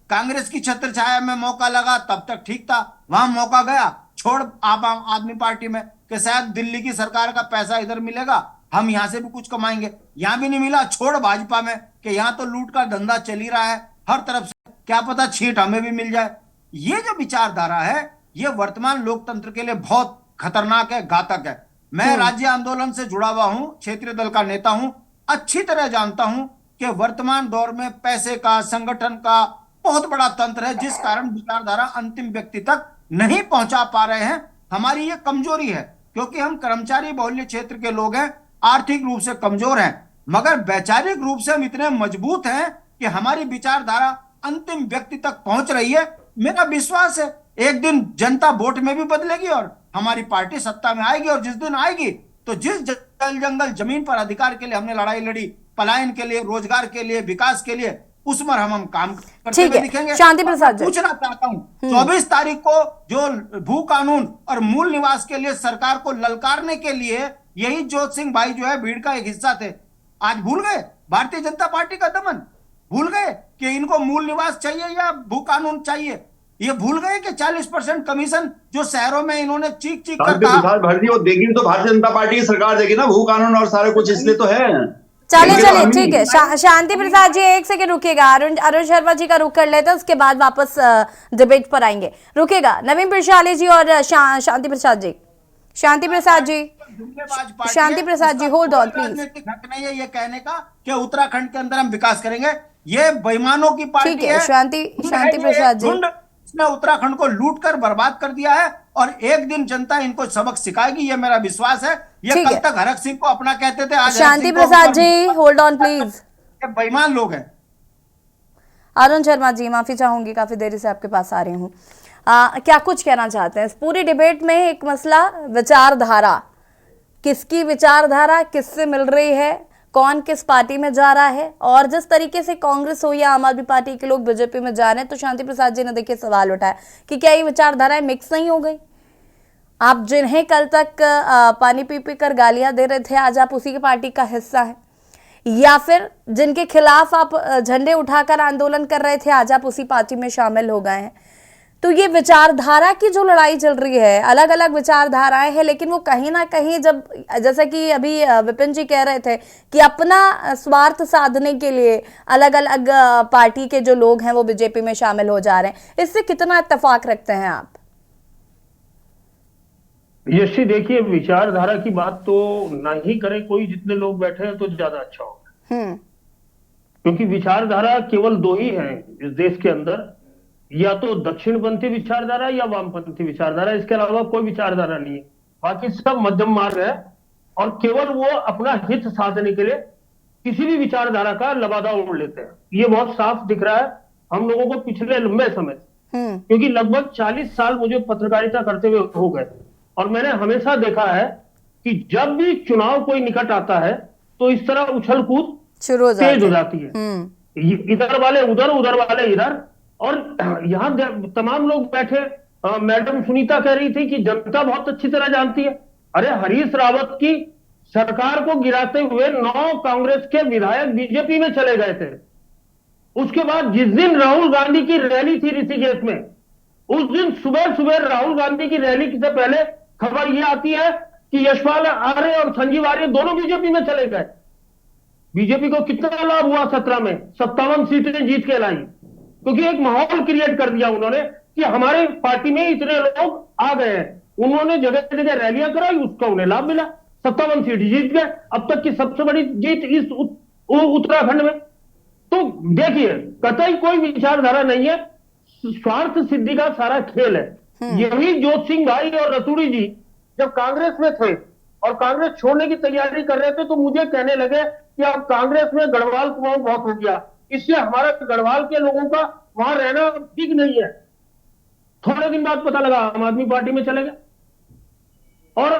कांग्रेस की छत्र छाया में मौका लगा तब तक ठीक था, वहां मौका गया छोड़ आम आदमी पार्टी में कि शायद दिल्ली की सरकार का पैसा इधर मिलेगा, हम यहां से भी कुछ कमाएंगे, यहां भी नहीं मिला, छोड़ भाजपा में कि यहां तो लूट का धंधा चल ही रहा है हर तरफ से, क्या पता छींट हमें भी मिल जाए। ये जो विचारधारा है ये वर्तमान लोकतंत्र के लिए बहुत खतरनाक है, घातक है। मैं राज्य आंदोलन से जुड़ा हुआ हूं, क्षेत्रीय दल का नेता हूं, अच्छी तरह जानता हूं कि वर्तमान दौर में पैसे का, संगठन का बहुत बड़ा तंत्र है, जिस कारण विचारधारा अंतिम व्यक्ति तक नहीं पहुंचा पा रहे हैं। हमारी ये कमजोरी है क्योंकि हम कर्मचारी बहुल्य क्षेत्र के लोग हैं, आर्थिक रूप से कमजोर हैं, मगर वैचारिक रूप से हम इतने मजबूत हैं कि हमारी विचारधारा अंतिम व्यक्ति तक पहुंच रही है। मेरा विश्वास है एक दिन जनता वोट में भी बदलेगी और हमारी पार्टी सत्ता में आएगी, और जिस दिन आएगी तो जिस जल जंगल जमीन पर अधिकार के लिए हमने लड़ाई लड़ी, पलायन के लिए, रोजगार के लिए, विकास के लिए, उस पर हम काम करते हुए दिखेंगे। शांति प्रसाद जी, पूछना चाहता हूं 24 तारीख को जो भू कानून और मूल निवास के लिए सरकार को ललकारने के लिए यही जोत सिंह भाई जो है भीड़ का एक हिस्सा थे, आज भूल गए भारतीय जनता पार्टी का दमन, भूल गए कि इनको मूल निवास चाहिए या भू कानून चाहिए, ये भूल गए कि 40% कमीशन जो शहरों में इन्होंने चीख चीख कर कहा भर्ती वो देगी तो भारतीय जनता पार्टी की सरकार देगी ना, भू कानून और सारे कुछ, इसलिए तो है। चलिए ठीक है। शांति प्रसाद जी एक सेकंड रुकिएगा, अरुण शर्मा जी का रुक कर लेते हैं, उसके बाद वापस डिबेट पर आएंगे। रुकिएगा नवीन प्रशाली जी और शांति प्रसाद जी। शांति Prasad ji hold on please. हक नहीं है ये कहने का कि उत्तराखंड के अंदर हम विकास करेंगे, ये बेईमानों की पार्टी है। शांति प्रसाद जी, इसने उत्तराखंड को लूट कर बर्बाद कर दिया है और एक दिन जनता इनको सबक सिखाएगी, ये मेरा विश्वास है। ये कल तक हरक सिंह को अपना कहते थे, आज शांति Prasad ji hold on please, बेईमान लोग हैं। अरुण शर्मा जी माफी चाहूंगी, काफी देरी से आपके पास आ रही हूँ, क्या कुछ कहना चाहते हैं इस पूरी डिबेट में? एक मसला विचारधारा, किसकी विचारधारा किससे मिल रही है, कौन किस पार्टी में जा रहा है, और जिस तरीके से कांग्रेस हो या आम आदमी पार्टी के लोग बीजेपी में जा रहे हैं, तो शांति प्रसाद जी ने देखिए सवाल उठाया कि क्या ये विचारधाराएं मिक्स नहीं हो गई? आप जिन्हें कल तक पानी पी पी कर गालियां दे रहे थे, आज आप उसी की पार्टी का हिस्सा है, या फिर जिनके खिलाफ आप झंडे उठाकर आंदोलन कर रहे थे, आज आप उसी पार्टी में शामिल हो गए हैं। तो ये विचारधारा की जो लड़ाई चल रही है, अलग अलग विचारधाराएं हैं, लेकिन वो कहीं ना कहीं, जब जैसा कि अभी विपिन जी कह रहे थे कि अपना स्वार्थ साधने के लिए अलग अलग पार्टी के जो लोग हैं वो बीजेपी में शामिल हो जा रहे हैं, इससे कितना इत्तेफाक रखते हैं आप? यशी देखिए, विचारधारा की बात तो ना ही करे कोई, जितने लोग बैठे हैं तो ज्यादा अच्छा होगा। क्योंकि विचारधारा केवल दो ही है इस देश के अंदर, या तो दक्षिणपंथी विचारधारा या वामपंथी विचारधारा, इसके अलावा कोई विचारधारा नहीं है। बाकी सब मध्यम मार्ग है और केवल वो अपना हित साधने के लिए किसी भी विचारधारा का लबादा ओढ़ लेते हैं। ये बहुत साफ दिख रहा है हम लोगों को पिछले लंबे समय से, क्योंकि लगभग 40 साल मुझे पत्रकारिता करते हुए हो गए और मैंने हमेशा देखा है कि जब भी चुनाव कोई निकट आता है तो इस तरह उछल कूद तेज हो जाती है, इधर वाले उधर, उधर वाले इधर। और यहाँ तमाम लोग बैठे, मैडम सुनीता कह रही थी कि जनता बहुत अच्छी तरह जानती है। अरे हरीश रावत की सरकार को गिराते हुए 9 कांग्रेस के विधायक बीजेपी में चले गए थे। उसके बाद जिस दिन राहुल गांधी की रैली थी ऋषिकेश में, उस दिन सुबह सुबह राहुल गांधी की रैली से पहले खबर यह आती है कि यशपाल आर्य और संजीव आर्य दोनों बीजेपी में चले गए। बीजेपी को कितना लाभ हुआ? 17 में 57 सीटें जीत के लाई, क्योंकि एक माहौल क्रिएट कर दिया उन्होंने कि हमारे पार्टी में इतने लोग आ गए हैं। उन्होंने जगह जगह रैलियां कराई, उसका उन्हें लाभ मिला, 57 सीट जीत गए। अब तक की सबसे बड़ी जीत इस उत्तराखंड में। तो देखिए, कतई कोई विचारधारा नहीं है, स्वार्थ सिद्धि का सारा खेल है। यही जोत सिंह भाई और रतूड़ी जी जब कांग्रेस में थे और कांग्रेस छोड़ने की तैयारी कर रहे थे तो मुझे कहने लगे कि अब कांग्रेस में गढ़वाल कुआं बहुत हो गया, इसलिए हमारा गढ़वाल के लोगों का वहां रहना ठीक नहीं है। थोड़े दिन बाद पता लगा आम आदमी पार्टी में चले गए और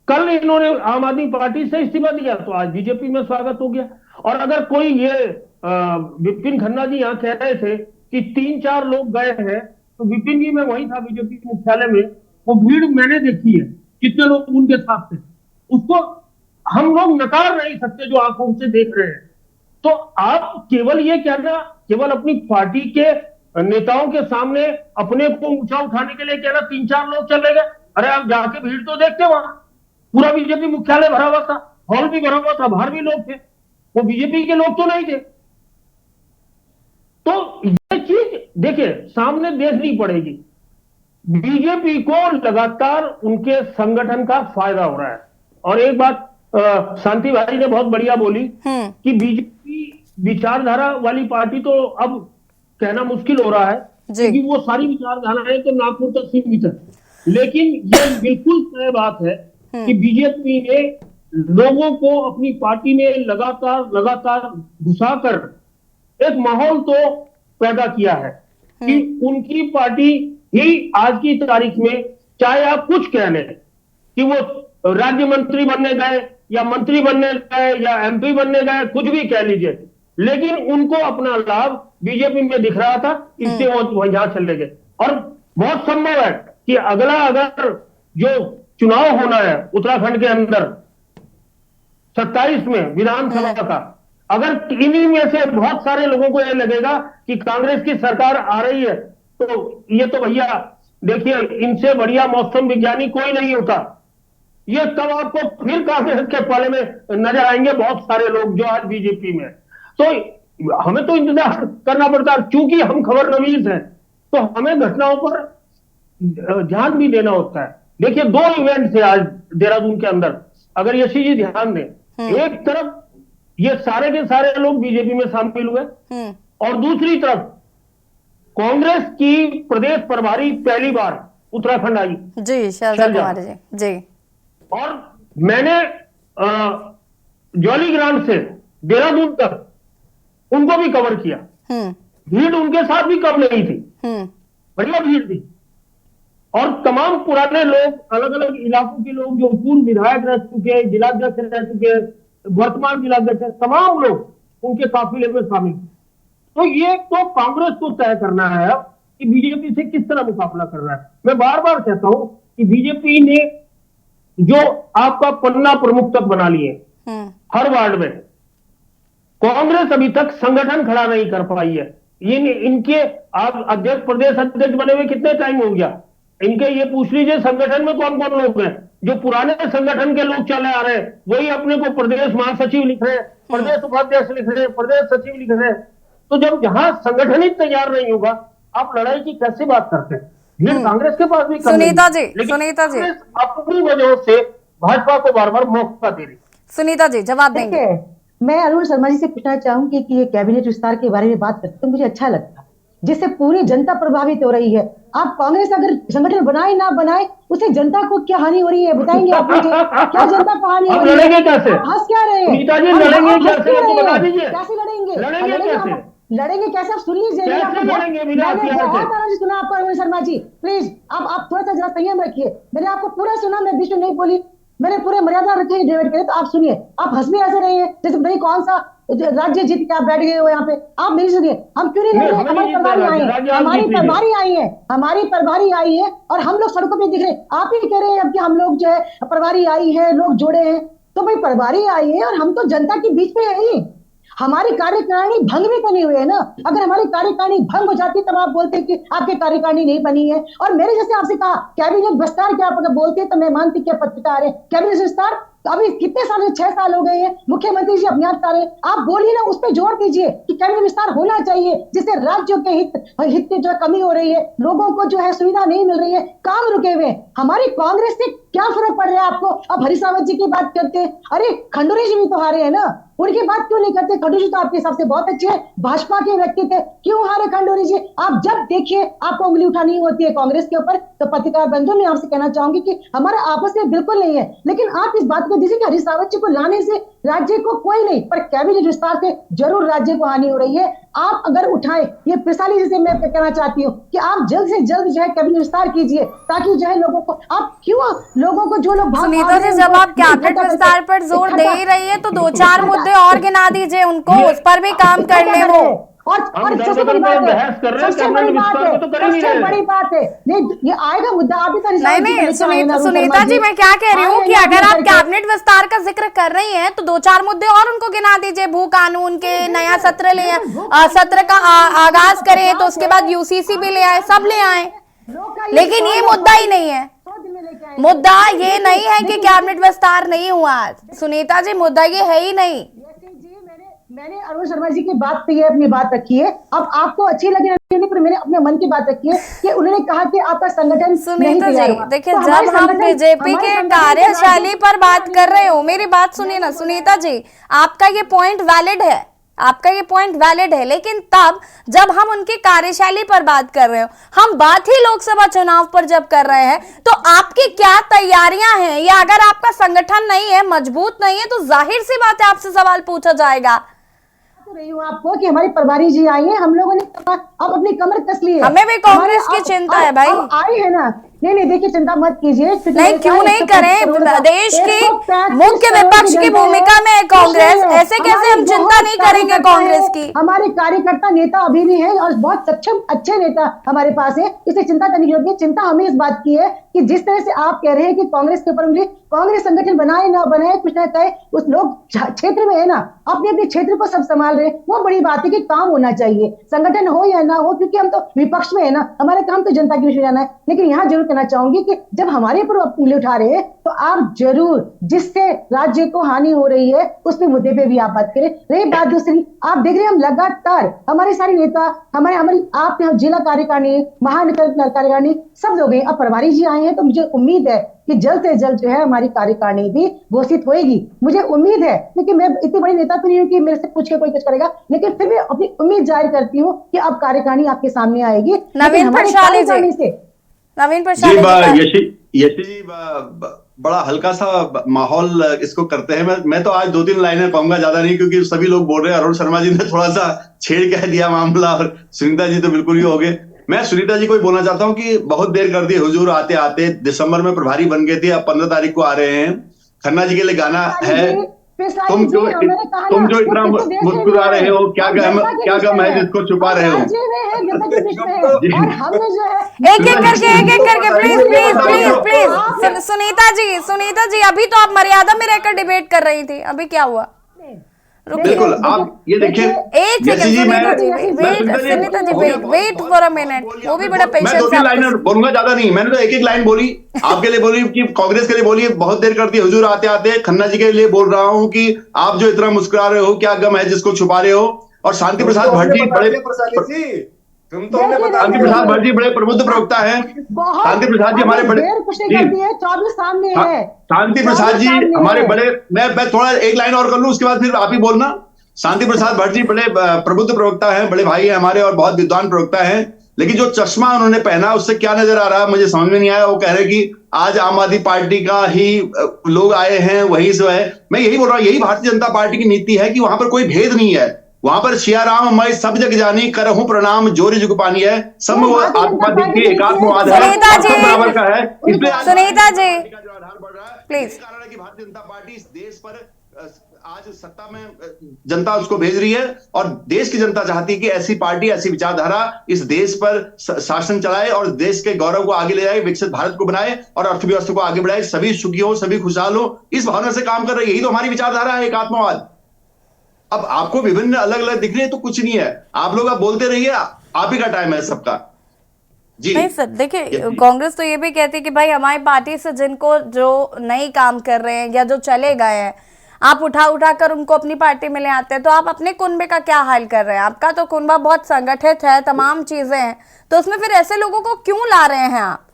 कल इन्होंने आम आदमी पार्टी से इस्तीफा दिया तो आज बीजेपी में स्वागत हो गया। और अगर कोई ये विपिन खन्ना जी यहाँ कह रहे थे कि 3-4 लोग गए हैं, तो विपिन जी में वही था बीजेपी मुख्यालय में, वो भीड़ मैंने देखी है, कितने लोग उनके साथ थे, उसको हम लोग नकार नहीं सकते जो आंखों से देख रहे हैं। तो आप केवल ये कहना, केवल अपनी पार्टी के नेताओं के सामने अपने को ऊंचा उठाने के लिए कहना 3-4 लोग चले गए। अरे आप जाके भीड़ तो देखते, वहां पूरा बीजेपी मुख्यालय भरा हुआ था, हॉल भी भरा हुआ था, बाहर भी लोग थे, वो बीजेपी के लोग तो नहीं थे। तो ये चीज देखिए सामने देखनी पड़ेगी। बीजेपी को लगातार उनके संगठन का फायदा हो रहा है। और एक बात शांति भाई ने बहुत बढ़िया बोली कि बीजेपी विचारधारा वाली पार्टी तो अब कहना मुश्किल हो रहा है, क्योंकि वो सारी विचारधाराएं तो नागपुर तक सीमित है। लेकिन ये बिल्कुल तय बात है कि बीजेपी ने लोगों को अपनी पार्टी में लगातार घुसाकर एक माहौल तो पैदा किया है कि उनकी पार्टी ही आज की तारीख में, चाहे आप कुछ कह लें कि वो राज्य मंत्री बनने गए या मंत्री बनने गए या एमपी बनने गए, कुछ भी कह लीजिए, लेकिन उनको अपना लाभ बीजेपी में दिख रहा था, इससे वो यहां चले गए। और बहुत संभव है कि अगर जो चुनाव होना है उत्तराखंड के अंदर 27 में विधानसभा का, अगर इन्हीं में से बहुत सारे लोगों को यह लगेगा कि कांग्रेस की सरकार आ रही है, तो ये तो भैया देखिए, इनसे बढ़िया मौसम विज्ञानी कोई नहीं होता। ये तब आपको फिर कांग्रेस के पाले में नजर आएंगे बहुत सारे लोग जो आज बीजेपी में। तो हमें तो इंतजार करना पड़ता है, क्योंकि हम खबर नवीस हैं, तो हमें घटनाओं पर ध्यान भी देना होता है। देखिए 2 इवेंट थे आज देहरादून के अंदर, अगर यशी जी ध्यान दें, एक तरफ ये सारे के सारे लोग बीजेपी में शामिल हुए और दूसरी तरफ कांग्रेस की प्रदेश प्रभारी पहली बार उत्तराखंड आई जी, शैलजा कुमारी जी। और मैंने जॉलीग्रांट से देहरादून तक उनको भी कवर किया। भीड़ उनके साथ भी कम नहीं थी, बढ़िया भीड़ थी। और तमाम पुराने लोग, अलग अलग इलाकों के लोग जो पूर्व विधायक रह चुके, जिलाध्यक्ष रह चुके, वर्तमान जिलाध्यक्ष, तमाम लोग उनके काफिले में शामिल। तो ये तो कांग्रेस को तय करना है कि बीजेपी से किस तरह मुकाबला कर रहा है। मैं बार बार कहता हूं कि बीजेपी ने जो आपका पन्ना प्रमुख तक बना लिए हर वार्ड में, कांग्रेस अभी तक संगठन खड़ा नहीं कर पाई है। इनके आप अध्यक्ष, प्रदेश अध्यक्ष बने हुए कितने टाइम हो गया? इनके ये पूछ लीजिए संगठन में कौन कौन लोग हैं। जो पुराने संगठन के लोग चले आ रहे हैं वही अपने को प्रदेश महासचिव लिख रहे हैं, प्रदेश उपाध्यक्ष लिख रहे हैं, प्रदेश सचिव लिख रहे हैं। तो जब जहां संगठन ही तैयार नहीं होगा, आप लड़ाई की कैसे बात करते हैं? ये कांग्रेस के पास भी कम सुनीता नहीं है। जी, लेकिन सुनीता जी। कांग्रेस अपनी वजह से भाजपा को बार बार मौका दे रही। सुनीता जी जवाब देंगे। देखिए, मैं अरुण शर्मा जी से पूछना चाहूंगी कि ये कैबिनेट विस्तार के बारे में बात करते तो मुझे अच्छा लगता, जिससे पूरी जनता प्रभावित हो रही है। आप कांग्रेस अगर संगठन बनाए ना बनाए, उसे जनता को क्या हानि हो रही है बताएंगे आप मुझे? क्या जनता को हानि हो हम रही है? लड़ेंगे कैसे? आप हंस क्या रहे हैं? सुनीता जी, हम लड़ेंगे हंस कैसे? क्यों हमको रहे बता हैं? दीजिए। कैसे लड़ेंगे? लड़ेंगे कैसे? लड़ेंगे कैसे? आप सुन लीजिए। कैसे आपको बहुत- लड़ेंगे बिना मैंने हथियार बहुत के? आराम से सुना आपको अरुण शर्मा जी, प्लीज आप थोड़ा सा जरा संयम रखिए। मैंने आपको पूरा सुना, मैं बीच में नहीं बोली, मैंने पूरे मर्यादा रखी है डिबेट के लिए। तो आप सुनिए, आप हंस भी ऐसे रहे हैं जैसे नहीं कौन सा राज्य जीत के आप बैठ गए हो यहाँ पे। आप नहीं सुनिए, हम क्यों नहीं लड़ रहे? हमारी प्रभारी आई है, हमारी प्रभारी आई है, हमारी प्रभारी आई है और हम लोग सड़कों पे दिख रहे हैं। आप ही कह रहे हैं अब कि हम लोग जो है प्रभारी आई है, लोग जोड़े हैं, तो भाई प्रभारी आई है और हम तो जनता के बीच में है ही। हमारी कार्यकारिणी भंग भी तो नहीं हुई है ना। अगर हमारी कार्यकारिणी भंग हो जाती तब आप बोलते कि आपकी कार्यकारिणी नहीं बनी है। और मेरे जैसे आपसे कहा कैबिनेट विस्तार क्या आप अगर बोलते तो मैं मानती क्या पत्रकार है। कैबिनेट विस्तार अभी कितने साल, 6 साल हो गए हैं, मुख्यमंत्री जी अपने आप कर रहे हैं। आप बोलिए ना, उस पर जोर दीजिए कि कैबिनेट विस्तार होना चाहिए, जिससे राज्यों के हित की जो कमी हो रही है, लोगों को जो है सुविधा नहीं मिल रही है, काम रुके हुए हैं। हमारी कांग्रेस से क्या फर्क पड़ रहा है आपको? अब हरीश रावत जी की बात करते हैं, अरे खंडूरी जी भी तो हारे हैं ना, उनकी बात क्यों नहीं करते? खंडूरी जी तो आपके हिसाब से बहुत अच्छे हैं, भाजपा के व्यक्ति थे, क्यों हारे खंडूरी जी? आप जब देखिए आपको उंगली उठानी होती है कांग्रेस के ऊपर, तो पत्रकार बंधु मैं आपसे कहना चाहूंगी कि हमारा आपस में बिल्कुल नहीं है। लेकिन आप इस बात को दीजिए कि हरीश रावत जी को लाने से राज्य को कोई नहीं, पर कैबिनेट विस्तार से जरूर राज्य को हानि हो रही है। आप अगर उठाए, ये प्रसाली जी से मैं कहना चाहती हूँ कि आप जल्द से जल्द जो है कैबिनेट विस्तार कीजिए, ताकि जो है लोगों को, आप क्यों लोगों को जो लोग सुनीता जी, जब आप कैबिनेट विस्तार पर जोर दे ही रही है तो 2-4 मुद्दे और गिना दीजिए उनको, उस पर भी काम कर ले वो। और सबसे बड़ी बात है, सबसे बड़ी बात है, सबसे बड़ी बात है, ये आएगा मुद्दा। आप नहीं सुनीता जी, मैं क्या कह रही हूँ कि अगर आप कैबिनेट विस्तार का जिक्र कर रही हैं तो 2-4 मुद्दे और उनको गिना दीजिए। भू कानून के नया सत्र का आगाज करें, तो उसके बाद यूसीसी भी ले आए, सब ले आए, लेकिन ये मुद्दा ही नहीं है। मुद्दा ये नहीं है कि कैबिनेट विस्तार नहीं हुआ सुनीता जी, मुद्दा ये है ही नहीं। मैंने अरुण शर्मा जी की बात की है, अपनी बात रखी है। अब आपको अच्छी लगे नहीं, पर मैंने अपने मन की बात रखी है कि उन्होंने कहा कि आपका संगठन सुनीता जी देखिए, जब हम बीजेपी के कार्यशैली पर बात कर रहे हो, मेरी बात सुनिए ना सुनीता जी, आपका ये पॉइंट वैलिड है, आपका ये पॉइंट वैलिड है, लेकिन तब जब हम उनकी कार्यशैली पर बात कर रहे हो, हम बात ही लोकसभा चुनाव पर जब कर रहे हैं, तो आपकी क्या तैयारियां हैं? या अगर आपका संगठन नहीं है, मजबूत नहीं है, तो जाहिर सी बात है आपसे सवाल पूछा जाएगा। रही हूँ आपको कि हमारी प्रभारी जी आई है, हम लोगों ने अब अपनी कमर कस ली है। हमें भी कांग्रेस की चिंता है भाई, आई है ना। नहीं देखिए, चिंता मत कीजिए। नहीं क्यों नहीं करें, देश की मुख्य विपक्ष की भूमिका में है कांग्रेस, ऐसे कैसे हम चिंता नहीं करेंगे कांग्रेस की? हमारे कार्यकर्ता नेता अभी भी है और बहुत सक्षम अच्छे नेता हमारे पास है, इसलिए चिंता करने की जरूरत नहीं। चिंता हमें इस बात की है कि जिस तरह से आप कह रहे हैं कि कांग्रेस के ऊपर उंगली, कांग्रेस संगठन बनाए ना बनाए, कुछ ना कहे, उस लोग क्षेत्र में है ना, अपने अपने क्षेत्र को सब संभाल रहे, वो बड़ी बात है कि काम होना चाहिए, संगठन हो या ना हो, क्योंकि हम तो विपक्ष में है ना, हमारा काम तो जनता के बीच में जाना है। लेकिन यहाँ जरूर कहना चाहूंगी कि जब हमारे ऊपर उंगली उठा रहे हैं, तो आप जरूर जिससे राज्य को हानि हो रही है उसके मुद्दे पे भी आप बात करें। रही बात दूसरी, आप देख रहे हैं हम लगातार हमारे सारे नेता, हमारी आप जिला कार्यकारिणी, महानगर कार्यकारिणी, सब लोग हैं। अब प्रभारी जी आए हैं, तो मुझे उम्मीद है कि जल्द से जल्द जो है हमारी कार्यकारिणी भी घोषित होगी, मुझे उम्मीद है। क्योंकि मैं इतनी बड़ी नेता तो नहीं हूँ कि मेरे से पूछ के कोई कुछ करेगा, लेकिन फिर भी अपनी उम्मीद जाहिर करती हूँ कि अब कार्यकारिणी आपके सामने आएगी। नवीन प्रशाली यशी जी बड़ा हल्का सा माहौल इसको करते हैं। मैं तो आज 2-3 लाइनें कहूंगा, ज्यादा नहीं, क्योंकि सभी लोग बोल रहे हैं। अरुण शर्मा जी ने थोड़ा सा छेड़ कह दिया मामला, और सुनीता जी तो बिल्कुल ही हो गए। मैं सुनीता जी को ही बोलना चाहता हूं कि बहुत देर कर दी हुजूर, आते आते दिसंबर में प्रभारी बन गए थे, अब 15 तारीख को आ रहे हैं। खन्ना जी के लिए गाना है, तुम जो इतना मुस्कुरा रहे हो, क्या गम है जिसको छुपा रहे हो। एक एक करके प्लीज सुनीता जी अभी तो आप मर्यादा में रहकर डिबेट कर रही थी, अभी क्या हुआ? बिल्कुल, आप ये देखिए, एक second Sunita ji wait for a minute, वो भी बड़ा पेशेंस। मैं 2-3 लाइनें बोलूंगा, ज्यादा नहीं। मैंने तो एक लाइन बोली, आपके लिए बोली, कि कांग्रेस के लिए बोली, बहुत देर कर दी हुजूर, आते आते। खन्ना जी के लिए बोल रहा हूं कि आप जो इतना मुस्कुरा रहे हो, क्या गम है जिसको छुपा रहे हो। और शांति प्रसाद भट्टी शांति प्रसाद भट्ट जी बड़े प्रबुद्ध प्रवक्ता हैं। शांति प्रसाद जी हमारे बड़े जी 24 सामने है। शांति प्रसाद जी हमारे बड़े, मैं थोड़ा एक लाइन और कर लूं, उसके बाद फिर आप ही बोलना। शांति प्रसाद भट्ट जी बड़े प्रबुद्ध प्रवक्ता हैं, बड़े भाई हैं हमारे और बहुत विद्वान प्रवक्ता हैं। लेकिन जो चश्मा उन्होंने पहना उससे क्या नजर आ रहा है मुझे समझ में नहीं आया। वो कह रहे कि आज आम आदमी पार्टी का ही लोग आए हैं, वही से है। मैं यही बोल रहा हूं, यही भारतीय जनता पार्टी की नीति है कि वहां पर कोई भेद नहीं है। वहां पर सिया राम मैं सब जग जानी करहूं प्रणाम जोरी जुग पानी है, सब में वो आत्मा दिखती है, एकात्मवाद है, सब बराबर का है। इसलिए सुनीता जी प्लीज, कारण है कि भारतीय जनता पार्टी इस देश पर आज सत्ता में जनता उसको भेज रही है और देश की जनता चाहती है कि ऐसी पार्टी, ऐसी विचारधारा इस देश पर शासन चलाए और देश के गौरव को आगे ले जाए, विकसित भारत को बनाए और अर्थव्यवस्था को आगे बढ़ाए, सभी सुखी हो, सभी खुशहाल हो, इस भावना से काम कर रही है। यही तो हमारी विचारधारा है, एकात्मवाद। अब आपको विभिन्न अलग अलग दिख रही है तो कुछ नहीं है, आप लोग अब बोलते रहिए, आप ही का टाइम है सबका। जी नहीं सर, देखिए कांग्रेस तो ये भी कहती है कि भाई हमारी पार्टी से जिनको जो नई काम कर रहे हैं या जो चले गए हैं आप उठा कर उनको अपनी पार्टी में ले आते हैं, तो आप अपने कुनबे का क्या हाल कर रहे हैं? आपका तो कुनबा बहुत संगठित है, तमाम चीजें हैं, तो उसमें फिर ऐसे लोगों को क्यों ला रहे हैं आप?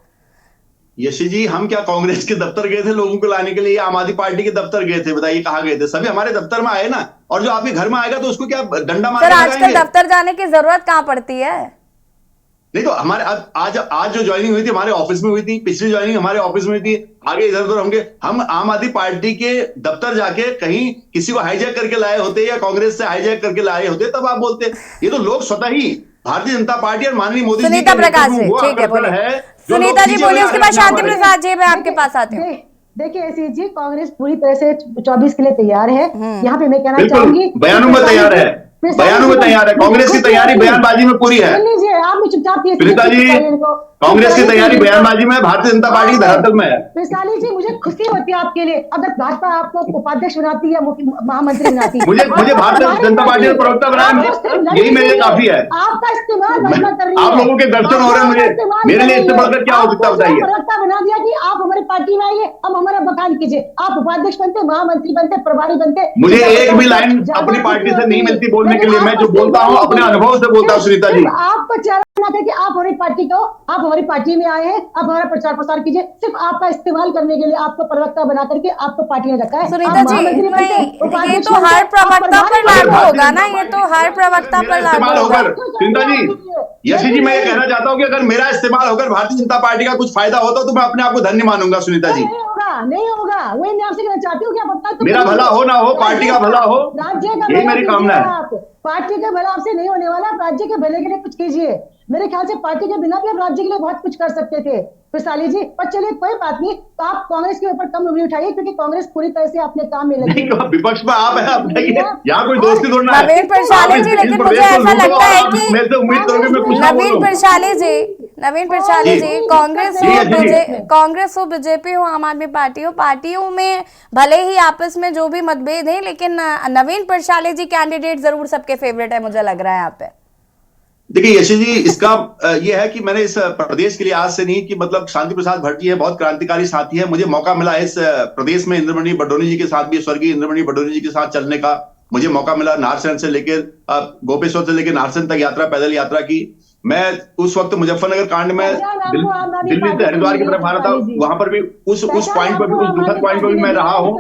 यशी जी हम क्या कांग्रेस के दफ्तर गए थे लोगों को लाने के लिए, आम आदमी पार्टी के दफ्तर गए थे? बताइए कहाँ गए थे? सभी हमारे दफ्तर में आए ना, और जो आपके घर में आएगा तो उसको क्या डंडा मार? सर आजकल दफ्तर जाने की जरूरत कहाँ पड़ती है? नहीं तो हमारे आज जो ज्वाइनिंग हुई थी हमारे ऑफिस में हुई थी, पिछली ज्वाइनिंग हमारे ऑफिस में हुई थी, आगे इधर उधर होंगे। हम आम आदमी पार्टी के दफ्तर जाके कहीं किसी को हाईजैक करके लाए होते या कांग्रेस से हाईजैक करके लाए होते तब आप बोलते। ये तो लोग स्वतः ही भारतीय जनता पार्टी और माननीय मोदी जी सुनीता प्रकाश जी, ठीक है बोलिए। सुनीता जी बोलिए, उसके बाद शांति प्रसाद जी मैं आपके पास आती हूँ। देखिए ऐसी जी कांग्रेस पूरी तरह से 24 के लिए तैयार है। यहाँ पे मैं कहना चाहूंगी बयानों में तैयार है, बयानों में तैयार है, कांग्रेस की तैयारी बयानबाजी में पूरी है। आप चुपचाप सुनीता जी कांग्रेस की तैयारी बयानबाजी में, भारतीय जनता पार्टी धरातल में है। वैशाली जी मुझे खुशी होती है आपके लिए अगर भाजपा आपको उपाध्यक्ष बनाती है, महामंत्री बनाती है। मुझे भारतीय जनता पार्टी में प्रवक्ता बनाया, यही मेरे लिए काफी है। आपका इस्तेमाल भाजपा कर रही है। आप लोगों के दर्शन हो रहे हैं, मुझे मेरे लिए इससे बढ़कर क्या हो सकता बताइए? प्रवक्ता बना दिया कि आप हमारी पार्टी में आइए, अब हमारा बखान कीजिए। आप उपाध्यक्ष बनते, महामंत्री बनते, प्रभारी बनते। मुझे एक भी लाइन अपनी पार्टी से नहीं मिलती बोलने के लिए। मैं जो बोलता हूँ अपने अनुभव से बोलता हूँ सुनीता जी। आपको चेहरा ना करके आप हमारी पार्टी को, आप हमारी पार्टी में आए हैं, आप हमारा प्रचार प्रसार कीजिए। सिर्फ आपका इस्तेमाल करने के लिए आपको प्रवक्ता बना करके आपको पार्टी में रखा है। सुनीता जी नहीं, ये तो हर प्रवक्ता पर लागू होगा ना, ये तो हर प्रवक्ता पर लागू होगा। सुनीता जी, यशी जी मैं ये कहना चाहता हूँ कि अगर मेरा इस्तेमाल होकर भारतीय जनता पार्टी का कुछ फायदा होता तो मैं अपने आप को धन्य मानूंगा सुनीता जी। नहीं होगा, वही मैं आपसे कहना चाहती हूँ कि आप अपना मेरा भला हो ना हो, पार्टी का भला हो, राज्य का यही मेरी कामना है। पार्टी का भला आपसे नहीं होने वाला, राज्य के भले के लिए कुछ कीजिए। मेरे ख्याल से पार्टी के बिना भी आप राज्य के लिए बहुत कुछ कर सकते थे वैशाली जी। पर चलिए कोई बात नहीं, तो आप कांग्रेस के ऊपर कम उंगली उठाइए क्योंकि कांग्रेस पूरी तरह से अपने काम में लगी है। विपक्ष में आप है, यहाँ कोई दोस्ती थोड़ना है। नवीन प्रशाले जी, लेकिन मुझे ऐसा लगता है कि नवीन प्रशाले जी कांग्रेस हो बीजेपी हो आम आदमी पार्टी हो, पार्टियों में भले ही आपस में जो भी मतभेद है, लेकिन नवीन प्रशाले जी कैंडिडेट जरूर सबके फेवरेट है मुझे लग रहा है यहाँ पे। देखिए यशी जी, इसका यह है कि मैंने इस प्रदेश के लिए आज से नहीं कि मतलब शांति प्रसाद भट्ट जी है बहुत क्रांतिकारी साथी है, मुझे मौका मिला इस प्रदेश में इंद्रमणि बडोनी जी के साथ भी, स्वर्गीय इंद्रमणि बडोनी जी के साथ चलने का मुझे मौका मिला। नारसन से लेकर गोपेश्वर से लेकर नारसन तक यात्रा, पैदल यात्रा की। मैं उस वक्त मुजफ्फरनगर कांड में दिल्ली से हरिद्वार की तरफ आ रहा था, वहां पर भी उस पॉइंट पर भी, उस दुखद पॉइंट पर भी मैं रहा हूं।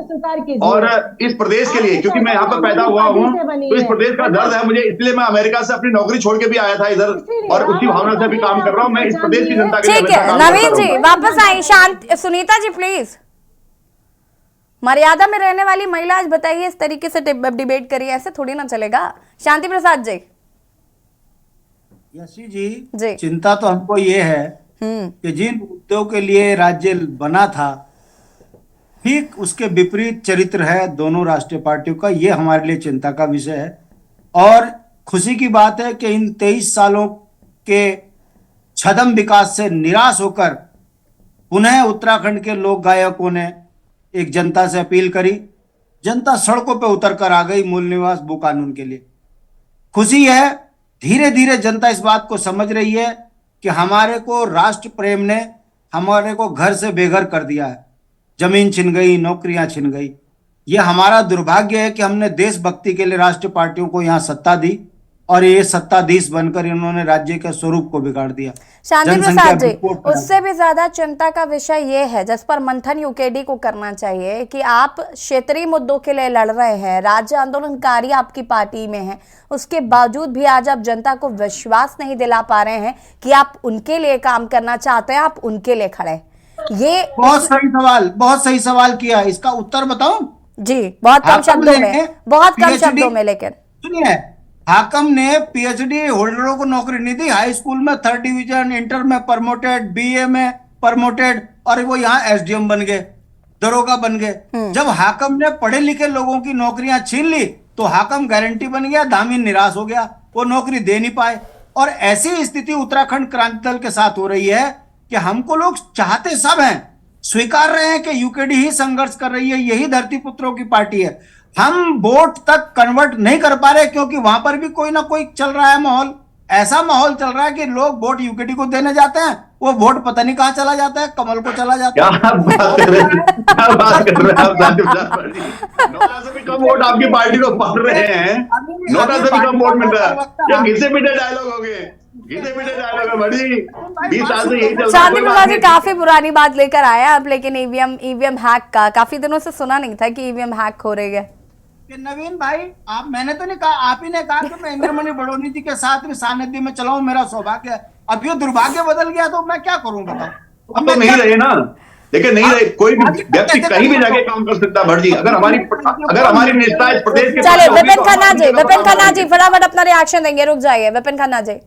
और इस प्रदेश के लिए, क्योंकि मैं यहाँ पर पैदा हुआ हूँ तो इस प्रदेश का दर्द है मुझे, इसलिए मैं अमेरिका से अपनी नौकरी छोड़ के भी आया था इधर और उसी भावना से भी काम कर रहा हूँ। मैं इस प्रदेश की जनता के लिए। ठीक है नवीन जी वापस आई, शांत सुनीता जी प्लीज। मर्यादा में रहने वाली महिला, आज बताइए इस तरीके से डिबेट करिए, ऐसे थोड़ी ना चलेगा। शांति प्रसाद जी। यशी जी चिंता तो हमको ये है कि जिन मुद्दों के लिए राज्य बना था ठीक उसके विपरीत चरित्र है दोनों राष्ट्रीय पार्टियों का, ये हमारे लिए चिंता का विषय है। और खुशी की बात है कि इन 23 सालों के छदम विकास से निराश होकर पुनः उत्तराखंड के लोक गायकों ने एक जनता से अपील करी, जनता सड़कों पर उतर कर आ गई मूल निवास भू कानून के लिए। खुशी है धीरे धीरे जनता इस बात को समझ रही है कि हमारे को राष्ट्र प्रेम ने हमारे को घर से बेघर कर दिया है, जमीन छिन गई, नौकरियां छिन गई। ये हमारा दुर्भाग्य है कि हमने देशभक्ति के लिए राष्ट्रीय पार्टियों को यहाँ सत्ता दी और ये सत्ताधीश बनकर इन्होंने राज्य के स्वरूप को बिगाड़ दिया। शांति जनसंख्या प्रसाद जी, रिपोर्ट पर उससे भी ज्यादा चिंता का विषय ये है जिस पर मंथन यूकेडी को करना चाहिए कि आप क्षेत्रीय मुद्दों के लिए लड़ रहे हैं, राज्य आंदोलनकारी आपकी पार्टी में हैं, उसके बावजूद भी आज आप जनता को विश्वास नहीं दिला पा रहे हैं कि आप उनके लिए काम करना चाहते हैं, आप उनके लिए खड़े हैं। ये बहुत सही सवाल किया। इसका उत्तर बताऊं? जी, बहुत कम शब्दों में, बहुत कम शब्दों में, लेकिन सुनिए, हाकम ने पीएचडी होल्डरों को नौकरी नहीं दी। हाई स्कूल में 3rd डिवीजन, इंटर में प्रमोटेड, बीए में प्रमोटेड, और वो यहाँ एसडीएम बन गए, दरोगा बन गए। जब हाकम ने पढ़े लिखे लोगों की नौकरियां छीन ली तो हाकम गारंटी बन गया, धामी निराश हो गया, वो नौकरी दे नहीं पाए। और ऐसी स्थिति उत्तराखंड क्रांति दल के साथ हो रही है कि हमको लोग चाहते सब हैं, स्वीकार रहे हैं कि यूकेडी ही संघर्ष कर रही है, यही धरती पुत्रों की पार्टी है। हम वोट तक कन्वर्ट नहीं कर पा रहे क्योंकि वहां पर भी कोई ना कोई चल रहा है माहौल। ऐसा माहौल चल रहा है कि लोग वोट यूकेडी को देने जाते हैं, वो वोट पता नहीं कहां चला जाता है, कमल को चला जाता है। क्या बात कर रहे हैं नोटा से भी कम वोट आपकी पार्टी को पड़ रहे हैं, नोटा से भी कम वोट मिल रहा है। क्या घिसे पीटे डायलॉग हो गए, घिसे पीटे डायलॉग है बड़ी, 20 साल से यही चल रहा है। शांति प्रसाद जी, काफी पुरानी बात लेकर आए आप, लेकिन ईवीएम हैक का काफी दिनों से सुना नहीं था कि ईवीएम हैक हो रही है। नवीन भाई, मैंने तो नहीं कहा, आप ही ने कहा कि मैं इंद्रमणि बड़ोनी जी के साथ में सानिध्य में चलाऊं, मेरा सौभाग्य है। अब ये दुर्भाग्य बदल गया तो मैं क्या करूं बताओ। अब तो नहीं रहे ना, लेकिन नहीं रहे, कोई भी व्यक्ति कहीं भी जाके काम कर सकता है। भट्ट जी, अगर हमारी नेता इस प्रदेश के, चलिए विपिन खन्ना जी फटाफट अपना रिएक्शन देंगे, रुक जाइए विपिन खन्ना जी।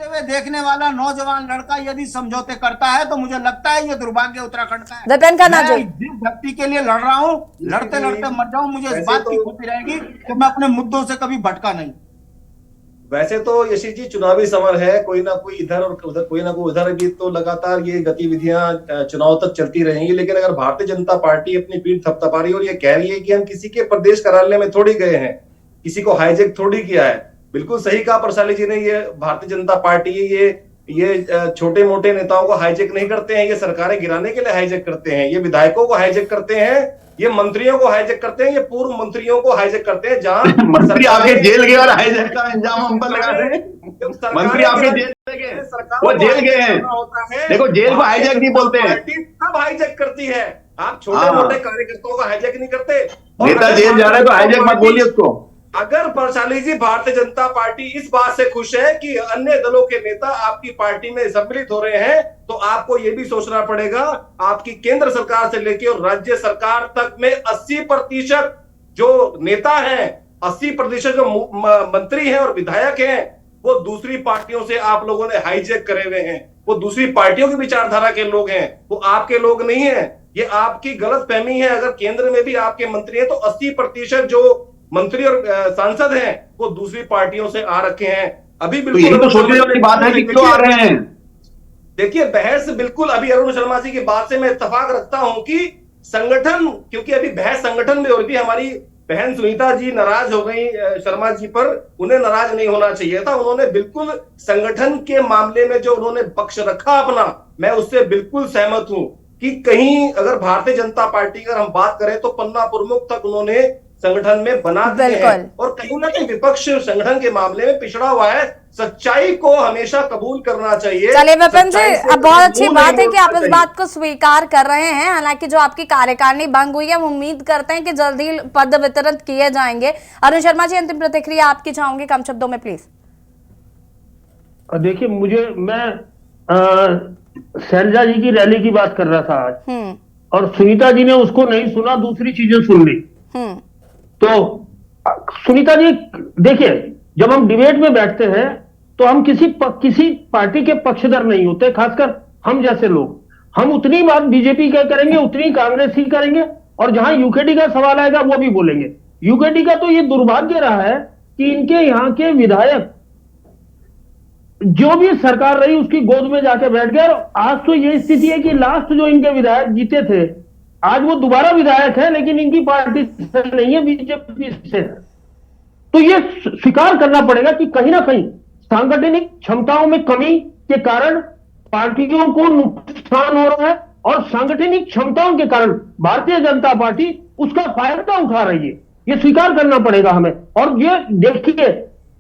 हुए देखने वाला नौजवान लड़का यदि समझौते करता है तो मुझे लगता है ये दुर्भाग्य उत्तराखंड का है। विपिन खन्ना जी, जिस व्यक्ति के लिए लड़ रहा हूँ, लड़ते लड़ते मर जाऊं, मुझे इस बात की खुशी रहेगी कि मैं अपने मुद्दों से कभी भटका नहीं। वैसे तो यशी जी चुनावी समर है, कोई ना कोई इधर और उधर, कोई ना कोई उधर भी, तो लगातार ये गतिविधियां चुनाव तक चलती रहेंगी। लेकिन अगर भारतीय जनता पार्टी अपनी पीठ थपथपा रही है और ये कह रही है कि हम किसी के प्रदेश कार्यालय में थोड़ी गए हैं, किसी को हाईजैक थोड़ी किया है, बिल्कुल सही कहा प्रशाली जी ने। ये भारतीय जनता पार्टी ये छोटे मोटे नेताओं को हाईजैक नहीं करते हैं, ये सरकारें गिराने के लिए हाईजैक करते हैं, ये विधायकों को हाईजैक करते हैं, ये मंत्रियों को हाईजैक करते हैं, ये पूर्व मंत्रियों को हाईजैक करते हैं। जहां मंत्री आपके जेल गए और हाईजैक का इंजाम हम पर लगा रहे हैं। मंत्री आपके जेल गए, वो जेल गए हैं, देखो जेल को हाईजैक नहीं बोलते हैं। कब हाईजैक करती है? आप छोटे मोटे कार्यकर्ताओं को हाईजैक नहीं करते। नेता जेल जा रहा है तो हाईजैक मत बोलिए उसको। अगर प्रशाली जी भारतीय जनता पार्टी इस बात से खुश है कि अन्य दलों के नेता आपकी पार्टी में सम्मिलित हो रहे हैं, तो आपको यह भी सोचना पड़ेगा, आपकी केंद्र सरकार से लेकर और राज्य सरकार तक में 80% जो नेता हैं, 80% जो मंत्री हैं और विधायक हैं, वो दूसरी पार्टियों से आप लोगों ने हाईजैक करे हुए हैं। वो दूसरी पार्टियों की विचारधारा के लोग हैं, वो आपके लोग नहीं है। ये आपकी गलत फहमी है। अगर केंद्र में भी आपके मंत्री हैं तो 80% जो मंत्री और सांसद हैं वो दूसरी पार्टियों से आ रखे हैं। अभी बिल्कुल तो यही तो सोचने वाली बात है कि क्यों आ रहे हैं। देखिए बहस बिल्कुल, अभी अरुण शर्मा जी की बात से मैं इत्तेफाक रखता हूं कि संगठन, क्योंकि अभी बहस संगठन में हो रही थी। हमारी बहन सुनीता जी नाराज हो गई शर्मा जी पर, उन्हें नाराज नहीं होना चाहिए था। उन्होंने बिल्कुल संगठन के मामले में जो उन्होंने पक्ष रखा अपना, मैं उससे बिल्कुल सहमत हूं कि कहीं अगर भारतीय जनता पार्टी की अगर हम बात करें तो पन्ना प्रमुख तक उन्होंने संगठन में बना दिए हैं, और कहीं ना कहीं विपक्ष संगठन के मामले में पिछड़ा हुआ है। सच्चाई को हमेशा कबूल करना चाहिए। चलिए विपिन जी, अब बहुत अच्छी बात है कि आप इस बात को स्वीकार कर रहे हैं। हालांकि जो आपकी कार्यकारिणी भंग हुई है, हम उम्मीद करते हैं कि जल्दी पद वितरित किए जाएंगे। अरुण शर्मा जी, अंतिम प्रतिक्रिया आपकी चाहूंगी, कम शब्दों में प्लीज। देखिए, मैं शैलजा जी की रैली की बात कर रहा था आज, और सुनीता जी ने उसको नहीं सुना, दूसरी चीजें सुन ली। तो सुनीता जी, देखिए, जब हम डिबेट में बैठते हैं तो हम किसी पार्टी के पक्षधर नहीं होते, खासकर हम जैसे लोग। हम उतनी बात बीजेपी का करेंगे, उतनी कांग्रेस ही करेंगे, और जहां यूकेडी का सवाल आएगा वो भी बोलेंगे। यूकेडी का तो ये दुर्भाग्य रहा है कि इनके यहाँ के विधायक जो भी सरकार रही उसकी गोद में जाके बैठ गए। और आज तो ये स्थिति है कि लास्ट जो इनके विधायक जीते थे, आज वो दोबारा विधायक है, लेकिन इनकी पार्टी से नहीं है, बीजेपी से। तो ये स्वीकार करना पड़ेगा कि कहीं ना कहीं सांगठनिक क्षमताओं में कमी के कारण पार्टियों को नुकसान हो रहा है, और सांगठनिक क्षमताओं के कारण भारतीय जनता पार्टी उसका फायदा उठा रही है। ये स्वीकार करना पड़ेगा हमें। और ये देखिए,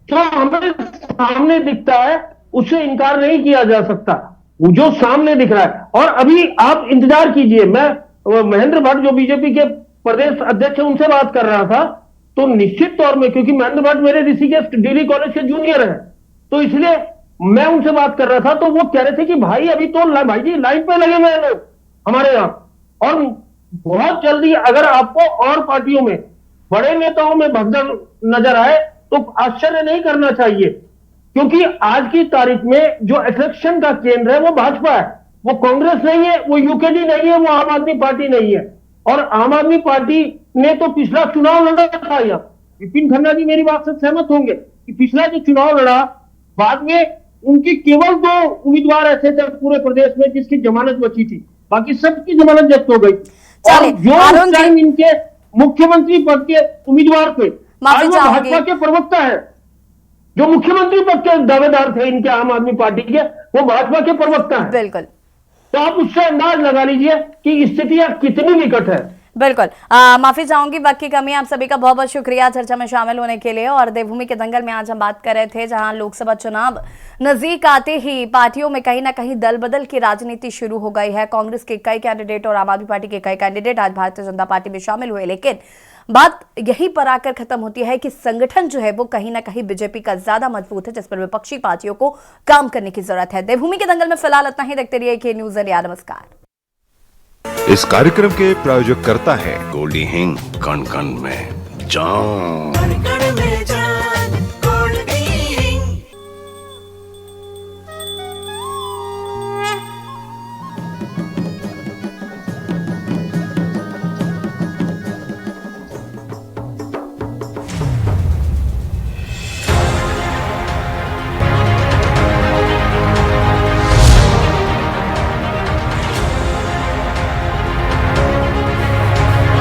जो हमें सामने दिखता है उससे इनकार नहीं किया जा सकता, वो जो सामने दिख रहा है। और अभी आप इंतजार कीजिए, मैं महेंद्र भट्ट जो बीजेपी के प्रदेश अध्यक्ष है उनसे बात कर रहा था, तो निश्चित तौर में, क्योंकि महेंद्र भट्ट मेरे ऋषिकेश डिग्री कॉलेज के जूनियर है, तो इसलिए मैं उनसे बात कर रहा था, तो वो कह रहे थे कि भाई अभी तो भाई जी लाइन पे लगे हुए हैं लोग हमारे यहाँ, और बहुत जल्दी अगर आपको और पार्टियों में बड़े नेताओं में भगदड़ नजर आए तो आश्चर्य नहीं करना चाहिए, क्योंकि आज की तारीख में जो इलेक्शन का केंद्र है वो भाजपा है, वो कांग्रेस नहीं है, वो यूकेडी नहीं है, वो आम आदमी पार्टी नहीं है। और आम आदमी पार्टी ने तो पिछला चुनाव लड़ा था, यहाँ विपिन खन्ना जी मेरी बात से सहमत होंगे कि पिछला जो चुनाव लड़ा, बाद में उनकी केवल 2 उम्मीदवार ऐसे थे पूरे प्रदेश में जिसकी जमानत बची थी, बाकी सबकी जमानत जब्त हो गई। और जो उस टाइम इनके मुख्यमंत्री पद के उम्मीदवार थे, आज वो भाजपा के प्रवक्ता है। जो मुख्यमंत्री पद के दावेदार थे इनके आम आदमी पार्टी के, वो भाजपा के प्रवक्ता है। बिल्कुल, तो आप उससे अंदाज लगा लीजिए कि स्थितियां कितनी विकट है। बिल्कुल, माफी चाहूंगी, वक्त की कमी। आप सभी का बहुत बहुत शुक्रिया चर्चा में शामिल होने के लिए। और देवभूमि के दंगल में आज हम बात कर रहे थे, जहां लोकसभा चुनाव नजदीक आते ही पार्टियों में कहीं ना कहीं दल बदल की राजनीति शुरू हो गई है। कांग्रेस के कई कैंडिडेट और आम आदमी पार्टी के कई कैंडिडेट आज भारतीय जनता पार्टी में शामिल हुए, लेकिन बात यहीं पर आकर खत्म होती है कि संगठन जो है वो कहीं ना कहीं बीजेपी का ज्यादा मजबूत है, जिस पर विपक्षी पार्टियों को काम करने की जरूरत है। देवभूमि के दंगल में फिलहाल इतना ही। देखते रहिए के न्यूज़ इंडिया। नमस्कार। इस कार्यक्रम के प्रायोजक करता है गोल्डी हिंग, कण कण में जान।